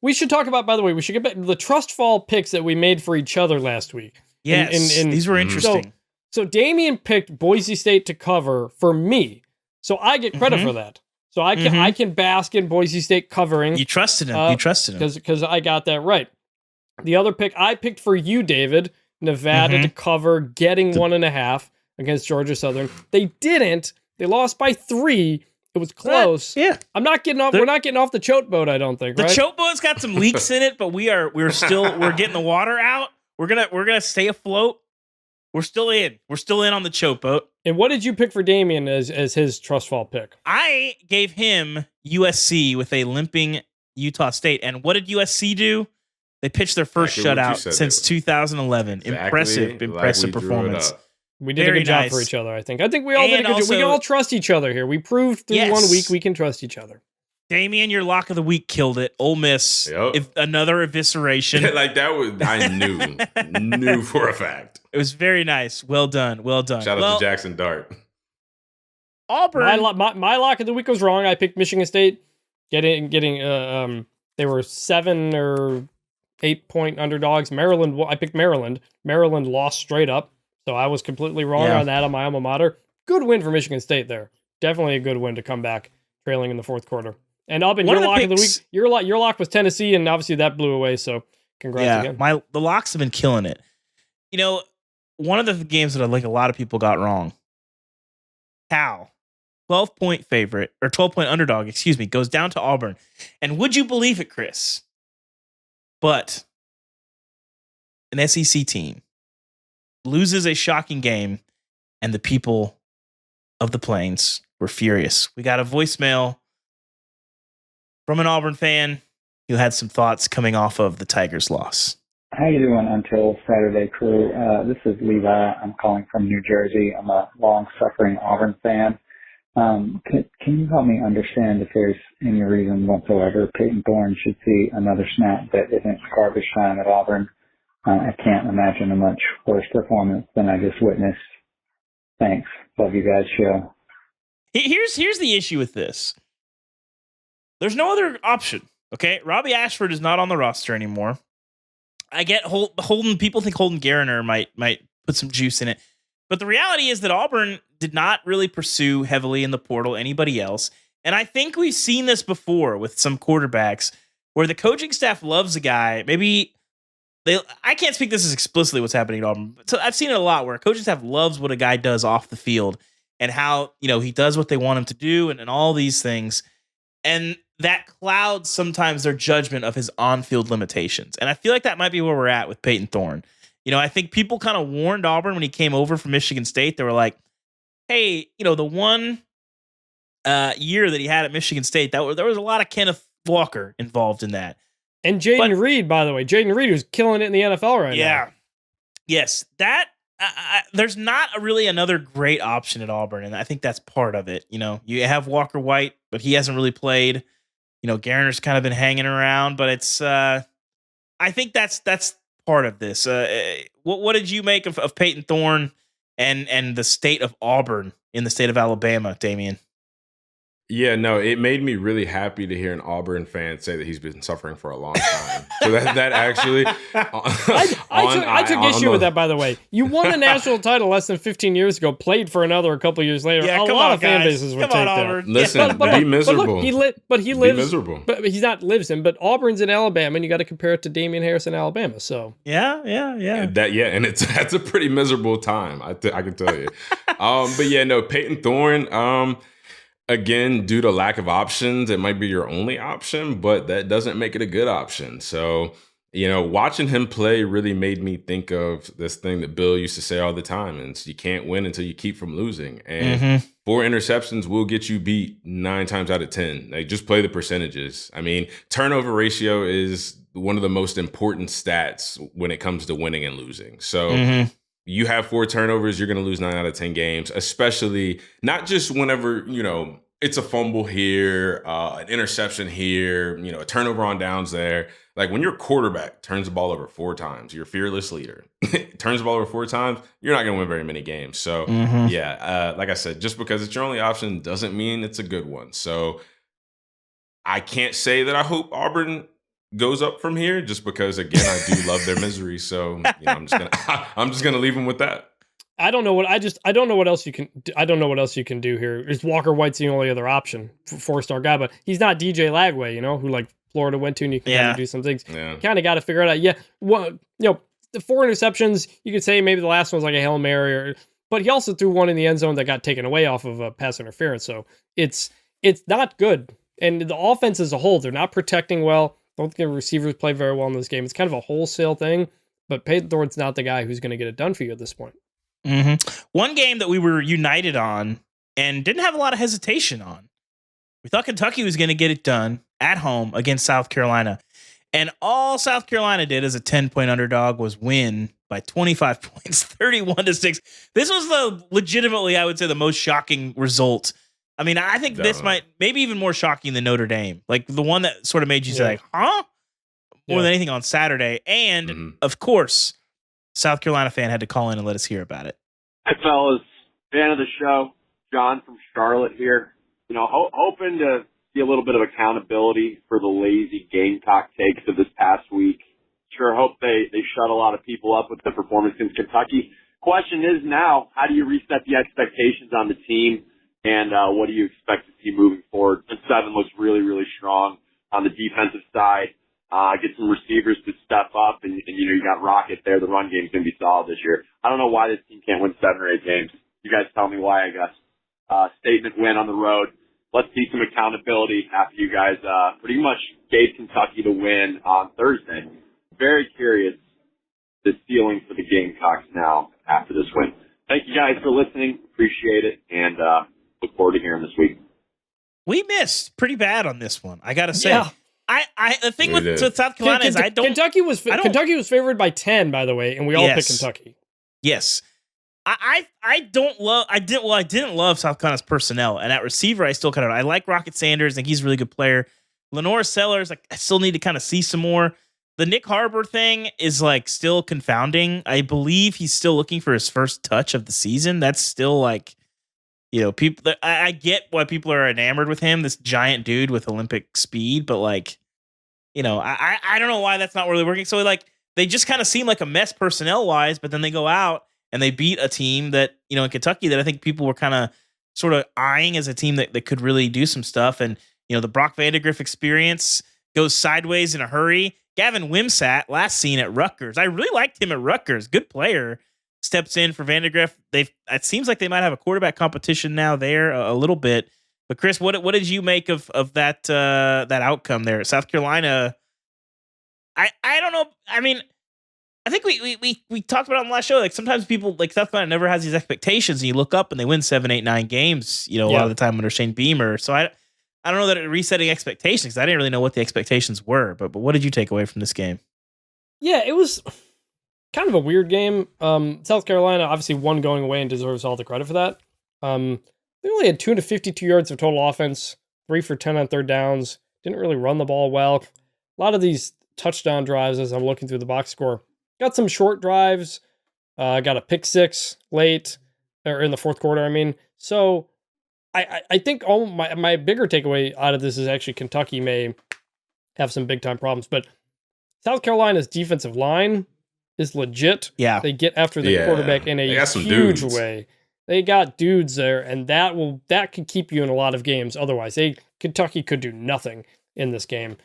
we should talk about, by the way, we should get back to the trust fall picks that we made for each other last week.
Yes, these were interesting.
So Damien picked Boise State to cover for me. So I get credit for that. So I can bask in Boise State covering.
You trusted him.
Because I got that right. The other pick I picked for you, David, Nevada to cover, getting 1.5 against Georgia Southern. They didn't. They lost by 3. It was close.
Yeah.
I'm not getting off. We're not getting off the chote boat, I don't think.
The
right?
chote boat's got some leaks in it, but we're getting the water out. We're gonna stay afloat. We're still in. We're still in on the chote boat.
And what did you pick for Damien as his trust fall pick?
I gave him USC with a limping Utah State. And what did USC do? They pitched their first shutout since 2011.
Exactly
Impressive performance.
We did a good job for each other, I think. I think we all did a good job. We can all trust each other here. We proved through 1 week we can trust each other.
Damien, your lock of the week killed it. Ole Miss, another evisceration.
Like that was, I knew for a fact.
It was very nice. Well done. Shout
out to Jackson Dart.
Auburn.
My lock of the week was wrong. I picked Michigan State. Getting they were 7 or 8 point underdogs. Maryland. I picked Maryland. Maryland lost straight up. So I was completely wrong on that on my alma mater. Good win for Michigan State there. Definitely a good win to come back trailing in the fourth quarter. And Albin, your lock of the week, your lock was Tennessee, and obviously that blew away. So congrats again.
The locks have been killing it. You know, one of the games that a lot of people got wrong. Cal, 12-point favorite or 12-point underdog, goes down to Auburn. And would you believe it, Chris? But an SEC team loses a shocking game, and the people of the Plains were furious. We got a voicemail from an Auburn fan who had some thoughts coming off of the Tigers' loss.
How you doing, Until Saturday crew? This is Levi. I'm calling from New Jersey. I'm a long-suffering Auburn fan. Can you help me understand if there's any reason whatsoever Peyton Thorne should see another snap that isn't garbage time at Auburn? I can't imagine a much worse performance than I just witnessed. Thanks. Love you guys' show.
Here's the issue with this. There's no other option, okay? Robbie Ashford is not on the roster anymore. I get Holden. People think Holden Gariner might put some juice in it. But the reality is that Auburn did not really pursue heavily in the portal anybody else. And I think we've seen this before with some quarterbacks where the coaching staff loves a guy. Maybe I can't speak this as explicitly what's happening at Auburn. So I've seen it a lot where a coaching staff loves what a guy does off the field and how, he does what they want him to do and all these things. And that clouds sometimes their judgment of his on-field limitations. And I feel like that might be where we're at with Peyton Thorne. I think people kind of warned Auburn when he came over from Michigan State. They were like, hey, the one year that he had at Michigan State, there was a lot of Kenneth Walker involved in that.
And Jaden Reed, by the way. Jaden Reed was killing it in the NFL right now.
Yeah. Yes. There's not really another great option at Auburn, and I think that's part of it. You have Walker White, but he hasn't really played. Gariner's kind of been hanging around, but it's I think that's part of this. What did you make of Peyton Thorne and the state of Auburn in the state of Alabama, Damien?
Yeah, no, it made me really happy to hear an Auburn fan say that he's been suffering for a long time. So that actually,
I took issue with that. By the way, you won a national title less than 15 years ago. Played for another a couple years later.
Yeah,
a lot of fan bases would take that.
Listen, be miserable.
But he lives.
Be miserable.
But he's not lives in. But Auburn's in Alabama, and you got to compare it to Damien Harris in Alabama. So
yeah.
And that's a pretty miserable time. I can tell you. But yeah, no, Peyton Thorne. Again, due to lack of options, it might be your only option, but that doesn't make it a good option. So, watching him play really made me think of this thing that Bill used to say all the time, and it's, you can't win until you keep from losing. And 4 interceptions will get you beat 9 times out of 10. Like, just play the percentages. I mean, turnover ratio is one of the most important stats when it comes to winning and losing. So you have 4 turnovers, you're going to lose 9 out of 10 games, especially not just whenever, it's a fumble here, an interception here, a turnover on downs there. Like when your quarterback turns the ball over 4 times, your fearless leader turns the ball over 4 times, you're not going to win very many games. So like I said, just because it's your only option doesn't mean it's a good one. So I can't say that I hope Auburn goes up from here, just because, again, I do love their misery. So I'm just gonna leave them with that.
I don't know what else you can. I don't know what else you can do here. Is Walker White's the only other option, 4-star guy, but he's not DJ Lagway, who like Florida went to, and you can kind of do some things.
Yeah.
Kind of got to figure it out. Yeah, the 4 interceptions, you could say maybe the last one was like a Hail Mary, but he also threw one in the end zone that got taken away off of a pass interference. So it's not good. And the offense as a whole, they're not protecting well. Don't think the receivers play very well in this game. It's kind of a wholesale thing, but Peyton Thorne's not the guy who's going to get it done for you at this point.
Mm-hmm. One game that we were united on and didn't have a lot of hesitation on. We thought Kentucky was going to get it done at home against South Carolina. And all South Carolina did as a 10-point underdog was win by 25 points, 31-6. This was legitimately, I would say, the most shocking result. I mean, I think this might maybe even more shocking than Notre Dame. Like the one that sort of made you say, like, huh? More than anything on Saturday. And, of course, South Carolina fan had to call in and let us hear about it.
Hi, fellas. Fan of the show. John from Charlotte here. Hoping to see a little bit of accountability for the lazy Gamecock takes of this past week. Sure hope they shut a lot of people up with the performance against Kentucky. Question is now, how do you reset the expectations on the team, and what do you expect to see moving forward? The 7 looks really, really strong on the defensive side. Get some receivers to step up, and you got Rocket there. The run game's going to be solid this year. I don't know why this team can't win 7 or 8 games. You guys tell me why, I guess. Statement win on the road. Let's see some accountability after you guys pretty much gave Kentucky the win on Thursday. Very curious the ceiling for the Gamecocks now after this win. Thank you guys for listening. Appreciate it, and look forward to hearing this week.
We missed pretty bad on this one, I got to say.
Yeah.
The thing with South Carolina is
Kentucky was favored by 10, by the way, and we all picked Kentucky.
Yes. I didn't love South Carolina's personnel, and at receiver I still I like Rocket Sanders, I think he's a really good player. Lenore Sellers, I still need to kind of see some more. The Nick Harbor thing is still confounding. I believe he's still looking for his first touch of the season. That's still people. I get why people are enamored with him, this giant dude with Olympic speed, but I don't know why that's not really working. So they just kind of seem like a mess personnel wise, but then they go out and they beat a team that, in Kentucky that I think people were kind of sort of eyeing as a team that could really do some stuff. And, the Brock Vandegrift experience goes sideways in a hurry. Gavin Wimsatt, last seen at Rutgers. I really liked him at Rutgers. Good player. Steps in for Vandegrift. It seems like they might have a quarterback competition now there a little bit. But Chris, what did you make of that outcome there? South Carolina, I don't know. I mean, I think we talked about it on the last show. Sometimes people South Carolina never has these expectations, and you look up and they win 7, 8, 9 games. A lot of the time under Shane Beamer. So I don't know that resetting expectations, because I didn't really know what the expectations were. But what did you take away from this game? Yeah,
it was kind of a weird game. South Carolina obviously won going away and deserves all the credit for that. They only had 252 yards of total offense, 3 for 10 on third downs. Didn't really run the ball well. A lot of these touchdown drives, as I'm looking through the box score, got some short drives. Got a pick 6 late, or in the fourth quarter, I mean. So I think all my bigger takeaway out of this is actually Kentucky may have some big time problems, but South Carolina's defensive line is legit.
Yeah.
They get after the quarterback in a huge way. They got dudes there, and that could keep you in a lot of games. Otherwise, Kentucky could do nothing in this game.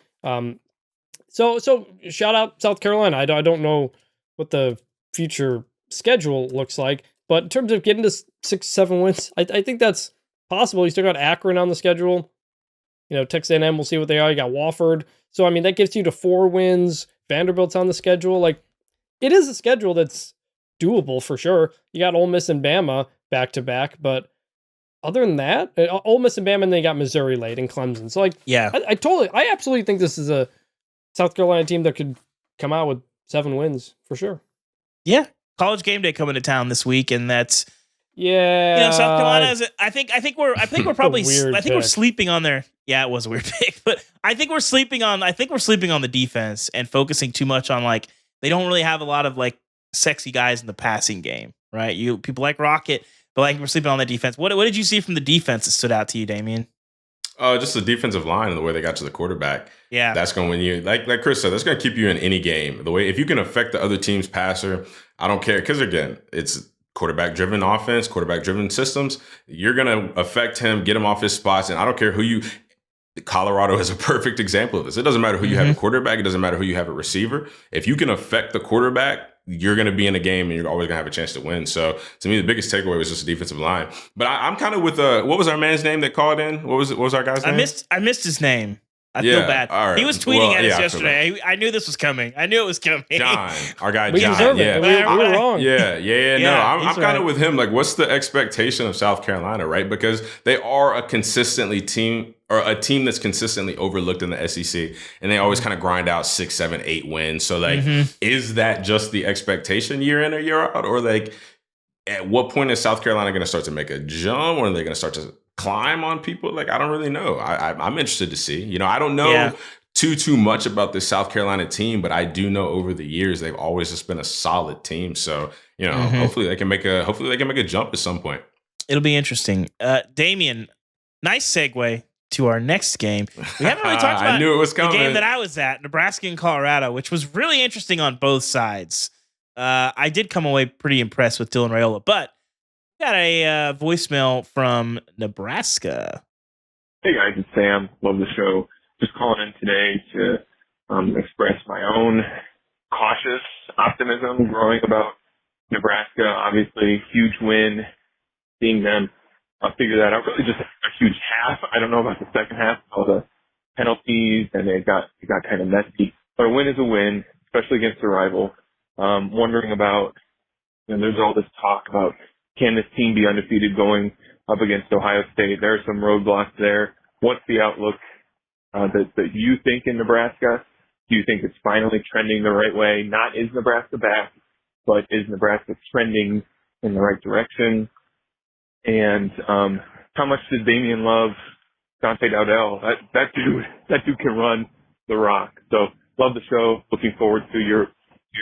So shout out South Carolina. I don't know what the future schedule looks like, but in terms of getting to 6-7 wins, I think that's possible. You still got Akron on the schedule. Texas A&M, we'll see what they are. You got Wofford. So, I mean, that gets you to 4 wins. Vanderbilt's on the schedule. It is a schedule that's doable for sure. You got Ole Miss and Bama back-to-back, but other than that, Ole Miss and Bama, and they got Missouri late and Clemson. So, I absolutely think this is a South Carolina team that could come out with 7 wins for sure.
Yeah. College game day coming to town this week, and that's South Carolina is. I think we're probably we're sleeping on their. Yeah, it was a weird pick, but I think we're sleeping on the defense and focusing too much on they don't really have a lot of sexy guys in the passing game, right? People like Rocket, but we're sleeping on the defense. What did you see from the defense that stood out to you, Damien?
Just the defensive line and the way they got to the quarterback.
Yeah.
That's going to win you. Like Chris said, that's going to keep you in any game. The way, if you can affect the other team's passer, I don't care. Because again, it's quarterback-driven offense, quarterback-driven systems. You're going to affect him, get him off his spots. And I don't care who you – Colorado is a perfect example of this. It doesn't matter who you have a quarterback. It doesn't matter who you have a receiver. If you can affect the quarterback, you're going to be in a game and you're always going to have a chance to win. So to me, the biggest takeaway was just the defensive line. But I'm kind of with what was our man's name that called in? What was our guy's name?
I missed his name. I feel bad.
Right.
He was tweeting at us yesterday. I knew this was coming. I knew it was coming.
John, our guy
we
John.
Deserve it.
Yeah,
we were wrong.
Yeah. No, I'm kind of
right.
with him. Like, what's the expectation of South Carolina, right? Because they are a team that's consistently overlooked in the SEC, and they always kind of grind out 6, 7, 8 wins. So, like, is that just the expectation year in or year out, or like, at what point is South Carolina going to start to make a jump, or are they going to start to climb on people? Like, I don't really know. I'm interested to see. You know, I don't know too much about this South Carolina team, but I do know over the years they've always just been a solid team. So, you know, hopefully they can make a jump at some point.
It'll be interesting. Damien, nice segue to our next game. We haven't really talked about
I knew it was coming.
The game that I was at, Nebraska and Colorado, which was really interesting on both sides. I did come away pretty impressed with Dylan Raiola, but we got a voicemail from Nebraska.
Hey guys, it's Sam. Love the show. Just calling in today to express my own cautious optimism growing about Nebraska. Obviously, huge win. Seeing them figure that out. Really just a huge half. I don't know about the second half, all the penalties, and it got kind of messy. But a win is a win, especially against a rival. Wondering about, there's all this talk about, can this team be undefeated going up against Ohio State? There are some roadblocks there. What's the outlook that you think in Nebraska? Do you think it's finally trending the right way? Not is Nebraska back, but is Nebraska trending in the right direction? And how much does Damien love Dante Dowdell? That dude can run the rock. So love the show. Looking forward to your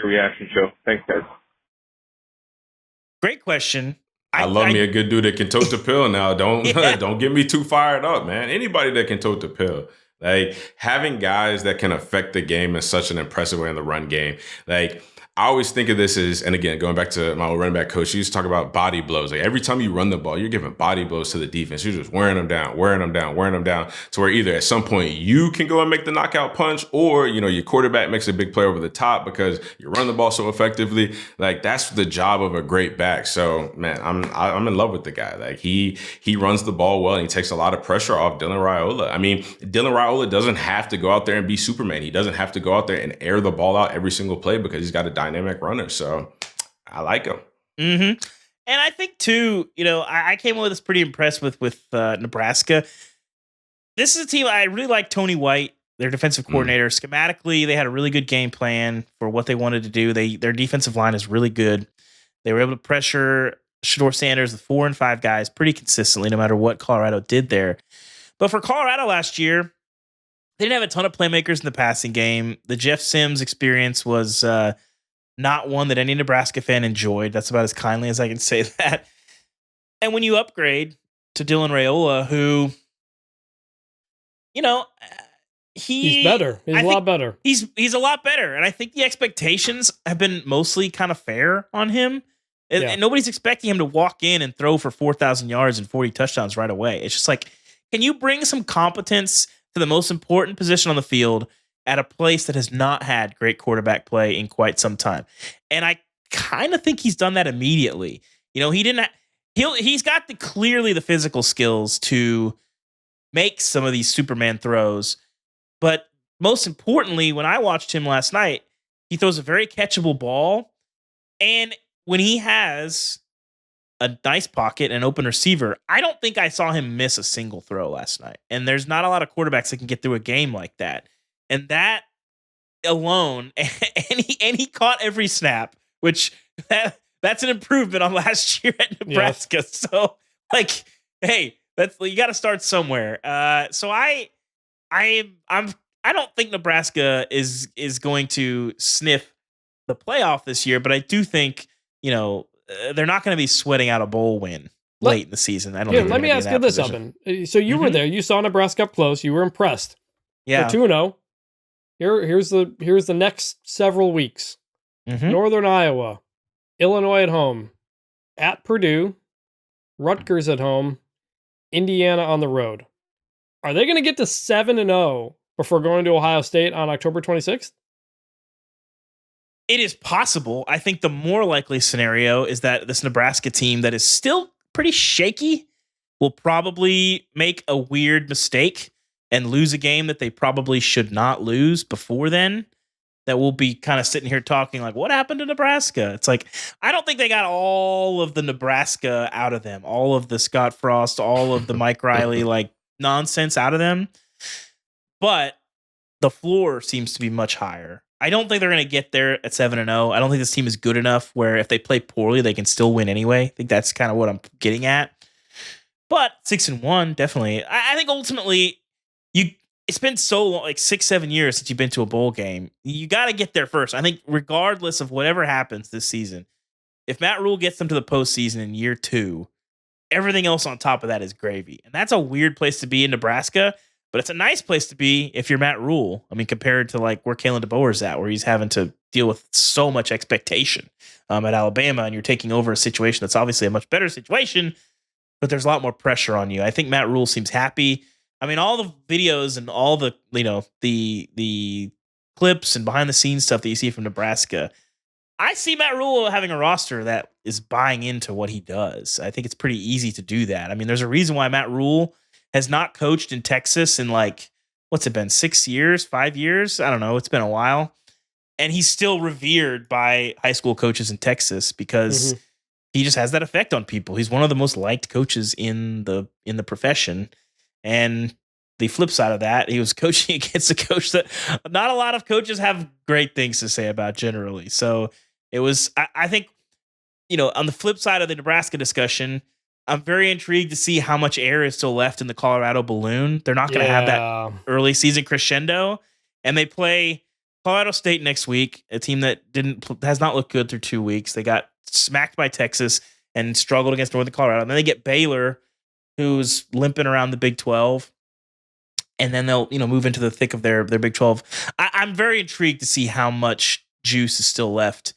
reaction show. Thanks, guys.
Great question.
I love me a good dude that can tote the pill now. Don't get me too fired up, man. Anybody that can tote the pill. Like, having guys that can affect the game in such an impressive way in the run game. Like, I always think of this as, and again, going back to my old running back coach, he used to talk about body blows. Like, every time you run the ball, you're giving body blows to the defense. You're just wearing them down to where either at some point you can go and make the knockout punch, or, your quarterback makes a big play over the top because you run the ball so effectively. Like, that's the job of a great back. So, man, I'm in love with the guy. Like, he runs the ball well, and he takes a lot of pressure off Dylan Raiola. I mean, Dylan Raiola doesn't have to go out there and be Superman. He doesn't have to go out there and air the ball out every single play because he's got a dynamic runner. So I like him.
And I think too, I came away with this pretty impressed with Nebraska. This is a team I really like. Tony White, their defensive coordinator. Schematically, they had a really good game plan for what they wanted to do. Their defensive line is really good. They were able to pressure Shedeur Sanders, the 4 and 5 guys, pretty consistently, no matter what Colorado did there. But for Colorado last year, they didn't have a ton of playmakers in the passing game. The Jeff Sims experience was not one that any Nebraska fan enjoyed. That's about as kindly as I can say that. And when you upgrade to Dylan Raiola, who, he's
better. He's a lot better.
He's a lot better. And I think the expectations have been mostly kind of fair on him. And nobody's expecting him to walk in and throw for 4,000 yards and 40 touchdowns right away. It's just like, can you bring some competence to the most important position on the field at a place that has not had great quarterback play in quite some time? And I kind of think he's done that immediately. He's got clearly the physical skills to make some of these Superman throws. But most importantly, when I watched him last night, he throws a very catchable ball. And when he has a nice pocket and open receiver, I don't think I saw him miss a single throw last night. And there's not a lot of quarterbacks that can get through a game like that. And that alone, and he caught every snap, which that's an improvement on last year at Nebraska. Yes. So, hey, you got to start somewhere. So I don't think Nebraska is going to sniff the playoff this year, but I do think they're not going to be sweating out a bowl win late in the season. I don't.
Let me ask you this, Evan. So you were there. You saw Nebraska up close. You were impressed.
Yeah.
2-0. Here's the next several weeks. Northern Iowa, Illinois at home, at Purdue, Rutgers at home, Indiana on the road. Are they going to get to 7-0 before going to Ohio State on October 26th?
It is possible. I think the more likely scenario is that this Nebraska team that is still pretty shaky will probably make a weird mistake and lose a game that they probably should not lose before then. That we'll be kind of sitting here talking like, what happened to Nebraska? It's like, I don't think they got all of the Nebraska out of them, all of the Scott Frost, all of the Mike Riley like nonsense out of them. But the floor seems to be much higher. I don't think they're going to get there at 7-0. I don't think this team is good enough where if they play poorly, they can still win anyway. I think that's kind of what I'm getting at. But 6-1, definitely. I think ultimately, it's been so long, like 6-7 years since you've been to a bowl game. You got to get there first. I think regardless of whatever happens this season, if Matt Rule gets them to the postseason in year 2, everything else on top of that is gravy. And that's a weird place to be in Nebraska, but it's a nice place to be if you're Matt Rule. I mean, compared to like where Kalen DeBoer's at, where he's having to deal with so much expectation at Alabama, and you're taking over a situation that's obviously a much better situation, but there's a lot more pressure on you. I think Matt Rule seems happy. I mean, all the videos and all the, the clips and behind the scenes stuff that you see from Nebraska, I see Matt Rule having a roster that is buying into what he does. I think it's pretty easy to do that. I mean, there's a reason why Matt Rule has not coached in Texas in like, what's it been, 6 years, 5 years? I don't know. It's been a while. And he's still revered by high school coaches in Texas because he just has that effect on people. He's one of the most liked coaches in the profession. And the flip side of that, he was coaching against a coach that not a lot of coaches have great things to say about generally. So it was, I think, on the flip side of the Nebraska discussion, I'm very intrigued to see how much air is still left in the Colorado balloon. They're not going to have that early season crescendo. And they play Colorado State next week, a team that has not looked good through 2 weeks. They got smacked by Texas and struggled against Northern Colorado. And then they get Baylor, who's limping around the Big 12, and then they'll move into the thick of their Big 12. I'm very intrigued to see how much juice is still left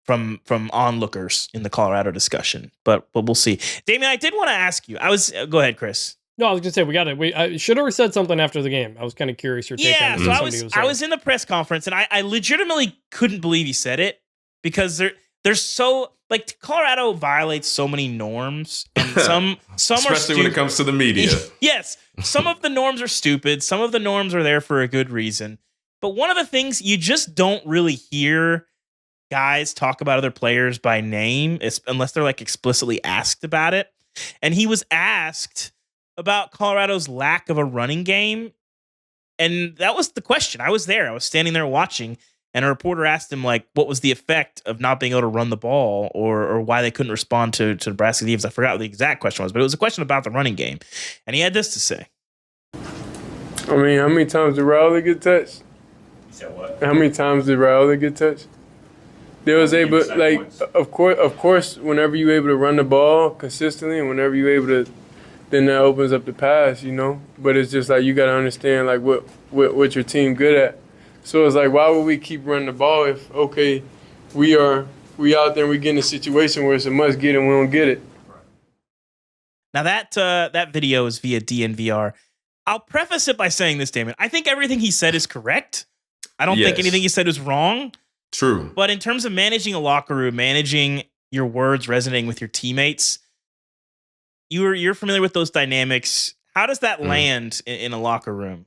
from onlookers in the Colorado discussion, but we'll see. Damien, I did want to ask you. Go ahead, Chris.
No, I was gonna say Shedeur said something after the game. I was kind of curious your take on it.
So I was in the press conference, and I legitimately couldn't believe he said it because there's so. Like, Colorado violates so many norms, and some
especially when it comes to the media.
Yes, some of the norms are stupid. Some of the norms are there for a good reason. But one of the things you just don't really hear guys talk about other players by name, unless they're like explicitly asked about it. And he was asked about Colorado's lack of a running game, and that was the question. I was there. I was standing there watching. And a reporter asked him, like, what was the effect of not being able to run the ball or why they couldn't respond to Nebraska defense. I forgot what the exact question was, but it was a question about the running game. And he had this to say.
I mean, how many times did Riley get touched?
You said what?
How many times did Riley get touched? They was able, like, of course, whenever you're able to run the ball consistently and whenever you're able to, then that opens up the pass, But it's just like you got to understand, like, what your team good at. So it's like, why would we keep running the ball if, okay, we out there and we get in a situation where it's a must get and we don't get it?
Now that video is via DNVR. I'll preface it by saying this, Damien. I think everything he said is correct. I don't think anything he said is wrong.
True.
But in terms of managing a locker room, managing your words resonating with your teammates, you're familiar with those dynamics. How does that land in a locker room?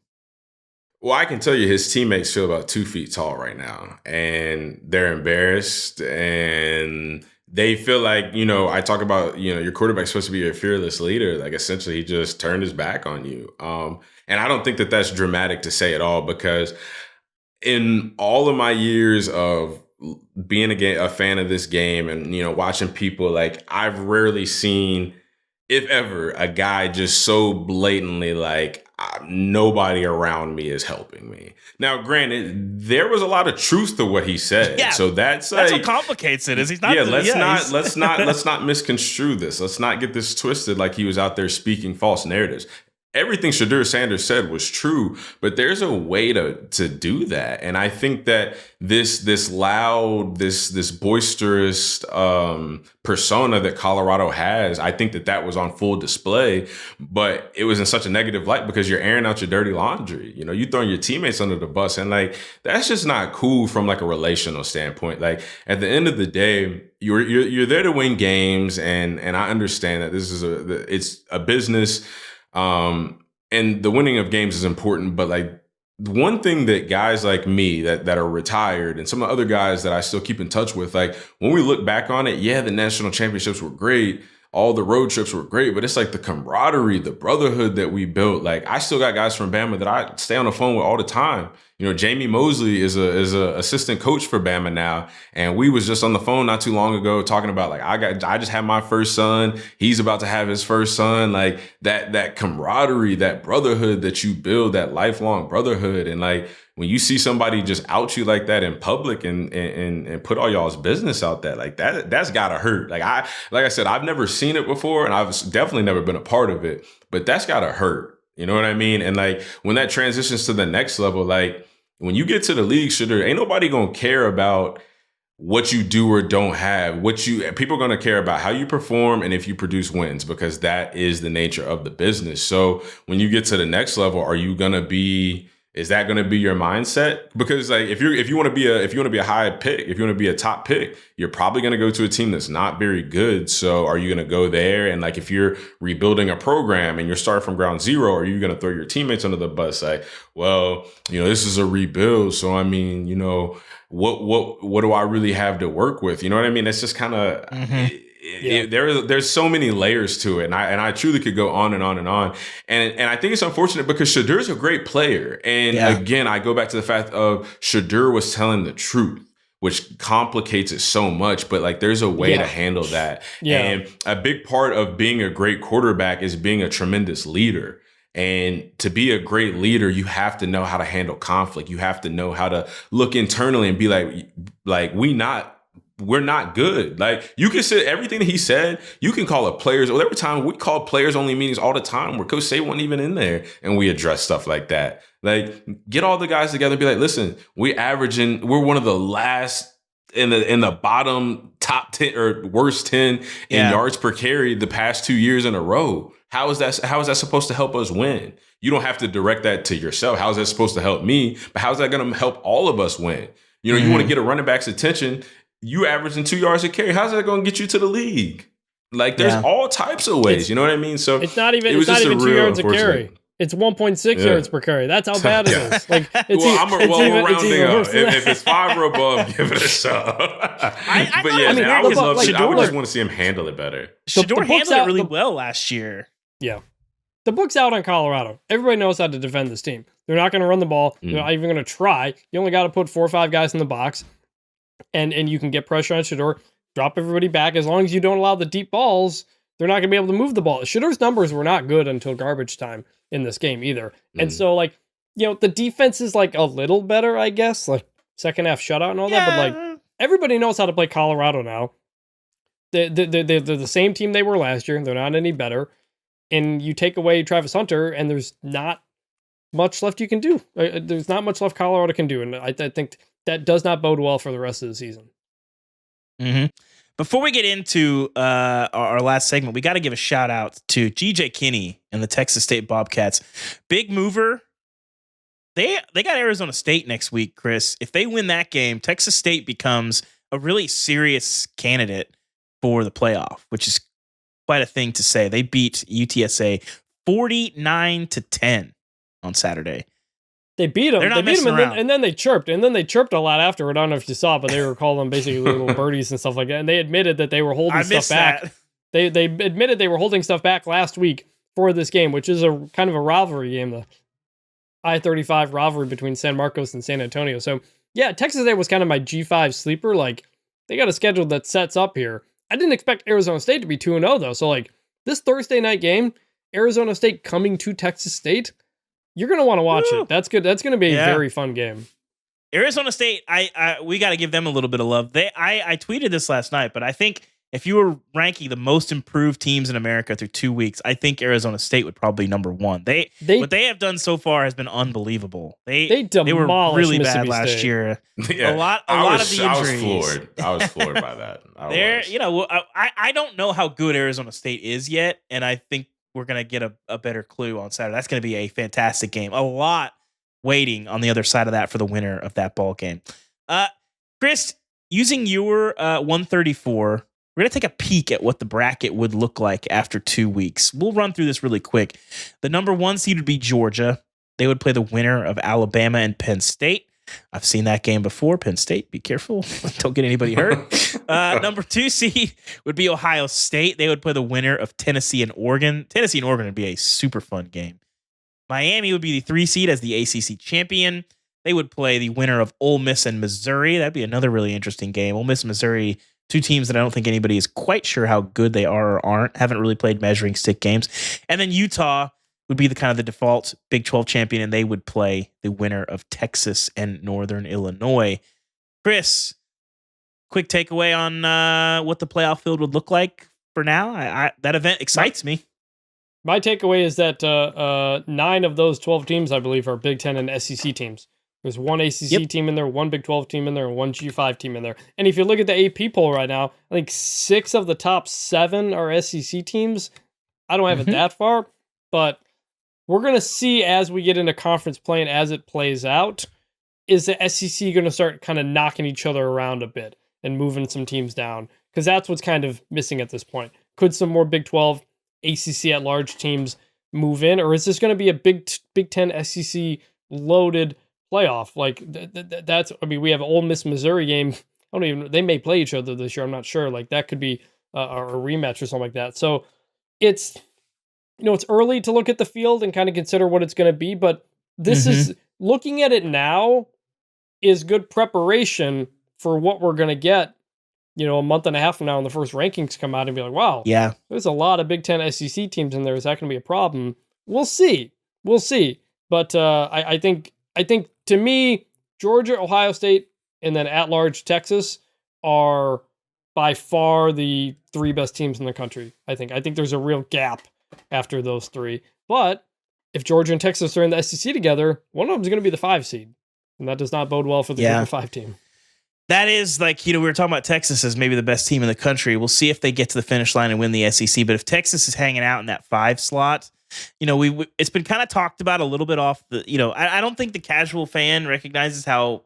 Well, I can tell you his teammates feel about 2 feet tall right now, and they're embarrassed, and they feel like, I talk about, your quarterback's supposed to be your fearless leader. Like, essentially, he just turned his back on you. And I don't think that that's dramatic to say at all, because in all of my years of being a fan of this game and, watching people, like, I've rarely seen, if ever, a guy just so blatantly like, nobody around me is helping me. Now, granted, there was a lot of truth to what he said.
Yeah,
so that's
what complicates it. Is he's not?
Yeah, let's not misconstrue this. Let's not get this twisted like he was out there speaking false narratives. Everything Shedeur Sanders said was true, but there's a way to do that. And I think that this loud, this boisterous persona that Colorado has, I think that was on full display, but it was in such a negative light because you're airing out your dirty laundry. You know, you throwing your teammates under the bus, and like that's just not cool from like a relational standpoint. Like at the end of the day, you're there to win games, and I understand that this is it's a business. And the winning of games is important, but like one thing that guys like me that are retired and some of the other guys that I still keep in touch with, like when we look back on it, yeah, the national championships were great. All the road trips were great, but it's like the camaraderie, the brotherhood that we built. Like I still got guys from Bama that I stay on the phone with all the time. You know, Jamie Mosley is a assistant coach for Bama now. And we was just on the phone not too long ago talking about like, I just had my first son. He's about to have his first son. Like that camaraderie, that brotherhood that you build, that lifelong brotherhood. And like, when you see somebody just out you like that in public and put all y'all's business out there, like that's gotta hurt. Like I said, I've never seen it before and I've definitely never been a part of it, but that's gotta hurt. You know what I mean? And like when that transitions to the next level, like when you get to the league, ain't nobody gonna care about what you do or don't have. People are gonna care about how you perform and if you produce wins, because that is the nature of the business. So when you get to the next level, is that going to be your mindset? Because like if you want to be a high pick, if you want to be a top pick, you're probably going to go to a team that's not very good. So are you going to go there? And like if you're rebuilding a program and you're starting from ground zero, are you going to throw your teammates under the bus? Like, well, you know, this is a rebuild. So I mean, you know, what do I really have to work with? You know what I mean? It's just kind of there's so many layers to it, and I truly could go on and on and on. And I think it's unfortunate because Shedeur's a great player, and again, I go back to the fact of Shedeur was telling the truth, which complicates it so much. But like, there's a way to handle that. And a big part of being a great quarterback is being a tremendous leader. And to be a great leader, you have to know how to handle conflict. You have to know how to look internally and be like we're not good. Like you can say everything that he said, you can call it players. Well, there were times we called players only meetings all the time where Coach Say wasn't even in there and we address stuff like that. Like get all the guys together and be like, listen, we're one of the last in the bottom top 10 or worst 10 in yards per carry the past 2 years in a row. How is that supposed to help us win? You don't have to direct that to yourself. How is that supposed to help me? But how is that going to help all of us win? You know, you want to get a running back's attention. You averaging 2 yards a carry. How's that going to get you to the league? Like, there's all types of ways. You know what I mean? So
it's not even 2 yards a carry. It's 1.6 yards per carry. That's how bad it is. Like,
we're rounding up. If it's 5 or above, give it a shove. I just want to see him handle it better.
Shedeur handled it really well last year.
Yeah. The book's out on Colorado. Everybody knows how to defend this team. They're not going to run the ball. They're not even going to try. You only got to put 4 or 5 guys in the box. And you can get pressure on Shedeur, drop everybody back. As long as you don't allow the deep balls, they're not going to be able to move the ball. Shedeur's numbers were not good until garbage time in this game either. And so, like, you know, the defense is like a little better, I guess, like second half shutout and all that. But like, everybody knows how to play Colorado now. They're the same team they were last year. They're not any better. And you take away Travis Hunter, and there's not much left you can do. There's not much left Colorado can do. And I think that does not bode well for the rest of the season.
Mm-hmm. Before we get into our last segment, we got to give a shout out to G.J. Kinney and the Texas State Bobcats. Big mover. They got Arizona State next week, Chris. If they win that game, Texas State becomes a really serious candidate for the playoff, which is quite a thing to say. They beat UTSA 49-10 on Saturday.
They beat them. They beat them, and then they chirped. And then they chirped a lot afterward. I don't know if you saw, but they were calling them basically little birdies and stuff like that. And they admitted that they were holding stuff back. They admitted they were holding stuff back last week for this game, which is a kind of a rivalry game, the I-35 rivalry between San Marcos and San Antonio. So, yeah, Texas State was kind of my G5 sleeper. Like, they got a schedule that sets up here. I didn't expect Arizona State to be 2-0, though. So, like, this Thursday night game, Arizona State coming to Texas State, you're going to want to watch it. That's good. That's going to be a very fun game.
Arizona State, we got to give them a little bit of love. I tweeted this last night, but I think if you were ranking the most improved teams in America through 2 weeks, I think Arizona State would probably be number one. What they have done so far has been unbelievable. They were really bad last year.
Yeah.
A lot of the injuries.
I was floored by that.
I don't know how good Arizona State is yet, and I think we're gonna get a better clue on Saturday. That's gonna be a fantastic game. A lot waiting on the other side of that for the winner of that ball game. Chris, using your 134, we're going to take a peek at what the bracket would look like after 2 weeks. We'll run through this really quick. The number 1 seed would be Georgia. They would play the winner of Alabama and Penn State. I've seen that game before. Penn State, be careful. Don't get anybody hurt. Number 2 seed would be Ohio State. They would play the winner of Tennessee and Oregon. Tennessee and Oregon would be a super fun game. Miami would be the 3 seed as the ACC champion. They would play the winner of Ole Miss and Missouri. That'd be another really interesting game. Ole Miss and Missouri, 2 teams that I don't think anybody is quite sure how good they are or aren't. Haven't really played measuring stick games. And then Utah would be the default Big 12 champion, and they would play the winner of Texas and Northern Illinois. Chris, quick takeaway on what the playoff field would look like for now. That event excites me.
My takeaway is that 9 of those 12 teams, I believe, are Big 10 and SEC teams. There's 1 ACC team in there, 1 Big 12 team in there, and 1 G5 team in there. And if you look at the AP poll right now, I think 6 of the top 7 are SEC teams. I don't have it that far, but we're going to see as we get into conference play and as it plays out, is the SEC going to start kind of knocking each other around a bit and moving some teams down? Because that's what's kind of missing at this point. Could some more Big 12 ACC at large teams move in, or is this going to be a Big 10 SEC loaded playoff? Like that's, I mean, we have Ole Miss Missouri game. They may play each other this year. I'm not sure. Like that could be a rematch or something like that. So it's, it's early to look at the field and kind of consider what it's going to be, but this is, looking at it now is good preparation for what we're going to get, a month and a half from now when the first rankings come out and be like, wow, there's a lot of Big 10 SEC teams in there. Is that going to be a problem? We'll see. But I think to me, Georgia, Ohio State, and then at large Texas are by far the 3 best teams in the country. I think there's a real gap after those 3. But if Georgia and Texas are in the SEC together, one of them is going to be the 5 seed. And that does not bode well for the Group of 5 team.
That is we were talking about Texas as maybe the best team in the country. We'll see if they get to the finish line and win the SEC. But if Texas is hanging out in that 5 slot, it's been kind of talked about a little bit off the, I don't think the casual fan recognizes how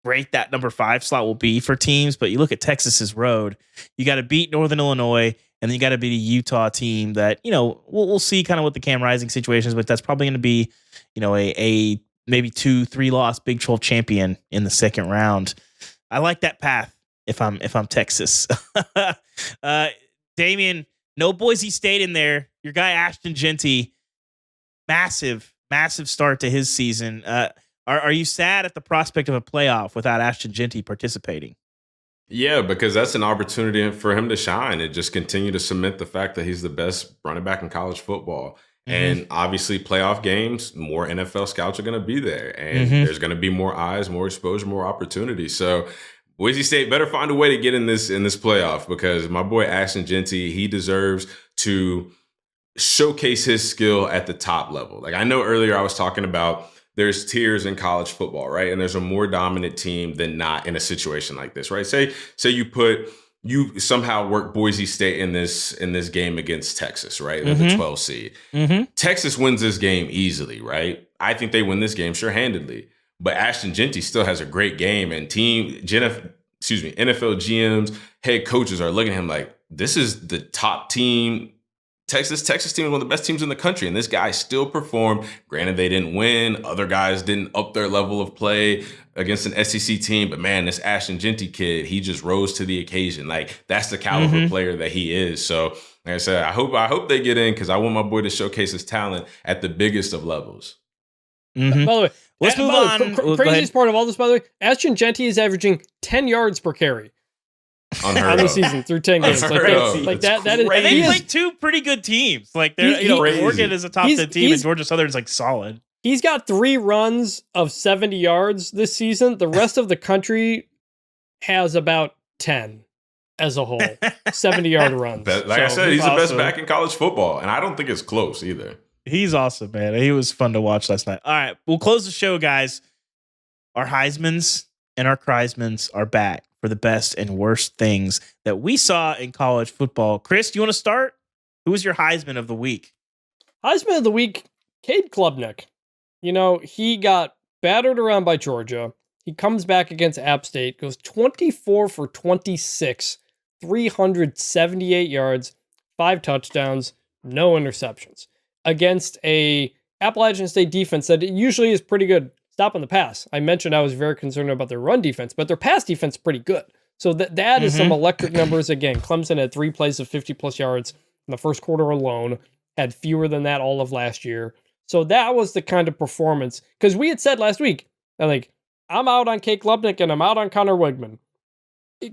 great that number 5 slot will be for teams. But you look at Texas's road, you got to beat Northern Illinois, and then you got to beat a Utah team that, we'll see kind of what the Cam Rising situation is, but that's probably going to be, a maybe 2-3 loss Big 12 champion in the second round. I like that path if I'm Texas. Damien, no Boise State in there. Your guy Ashton Jeanty, massive start to his season. Are you sad at the prospect of a playoff without Ashton Jeanty participating?
Yeah, because that's an opportunity for him to shine and just continue to cement the fact that he's the best running back in college football. And obviously playoff games, more NFL scouts are going to be there, and there's going to be more eyes, more exposure, more opportunity. So Boise State better find a way to get in this playoff, because my boy Ashton Jeanty, he deserves to showcase his skill at the top level. Like, I know earlier I was talking about there's tiers in college football, right? And there's a more dominant team than not in a situation like this, right? Say you somehow work Boise State in this game against Texas, right? They're the 12 seed. Texas wins this game easily, right? I think they win this game sure-handedly. But Ashton Jeanty still has a great game, and NFL GMs, head coaches are looking at him like, this is the top team. Texas team is one of the best teams in the country, and this guy still performed. Granted, they didn't win. Other guys didn't up their level of play against an SEC team, but man, this Ashton Jeanty kid, he just rose to the occasion. Like, that's the caliber player that he is. So, like I said, I hope they get in, because I want my boy to showcase his talent at the biggest of levels.
By the way, let's move on. Craziest part of all this, by the way, Ashton Jeanty is averaging 10 yards per carry on the season through 10 games. That is.
And they play 2 pretty good teams. Like, Oregon is a top 10 team, and Georgia Southern's like solid.
He's got 3 runs of 70 yards this season. The rest of the country has about 10 as a whole, 70-yard runs.
I said, he's awesome. The best back in college football, and I don't think it's close either.
He's awesome, man. He was fun to watch last night. All right, we'll close the show, guys. Our Heismans and our Criesmans are back for the best and worst things that we saw in college football. Chris, do you want to start? Who was your Heisman of the week?
Heisman of the week, Cade Klubnik. You know, he got battered around by Georgia. He comes back against App State, goes 24 for 26, 378 yards, 5 touchdowns, no interceptions. Against a Appalachian State defense that usually is pretty good stopping the pass. I mentioned I was very concerned about their run defense, but their pass defense is pretty good. So that is some electric numbers again. Clemson had 3 plays of 50-plus yards in the first quarter alone, had fewer than that all of last year. So that was the kind of performance. Because we had said last week, I'm out on Cade Klubnik and I'm out on Connor Wigman.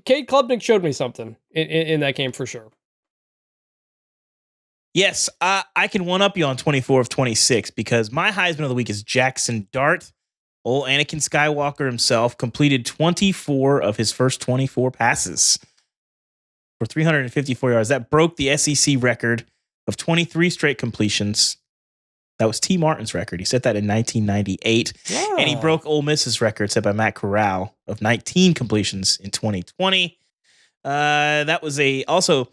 Cade Klubnik showed me something in that game for sure.
Yes, I can one-up you on 24 of 26 because my Heisman of the week is Jackson Dart. Old Anakin Skywalker himself completed 24 of his first 24 passes for 354 yards. That broke the SEC record of 23 straight completions. That was T. Martin's record. He set that in 1998. Yeah. And he broke Ole Miss's record set by Matt Corral of 19 completions in 2020. That was also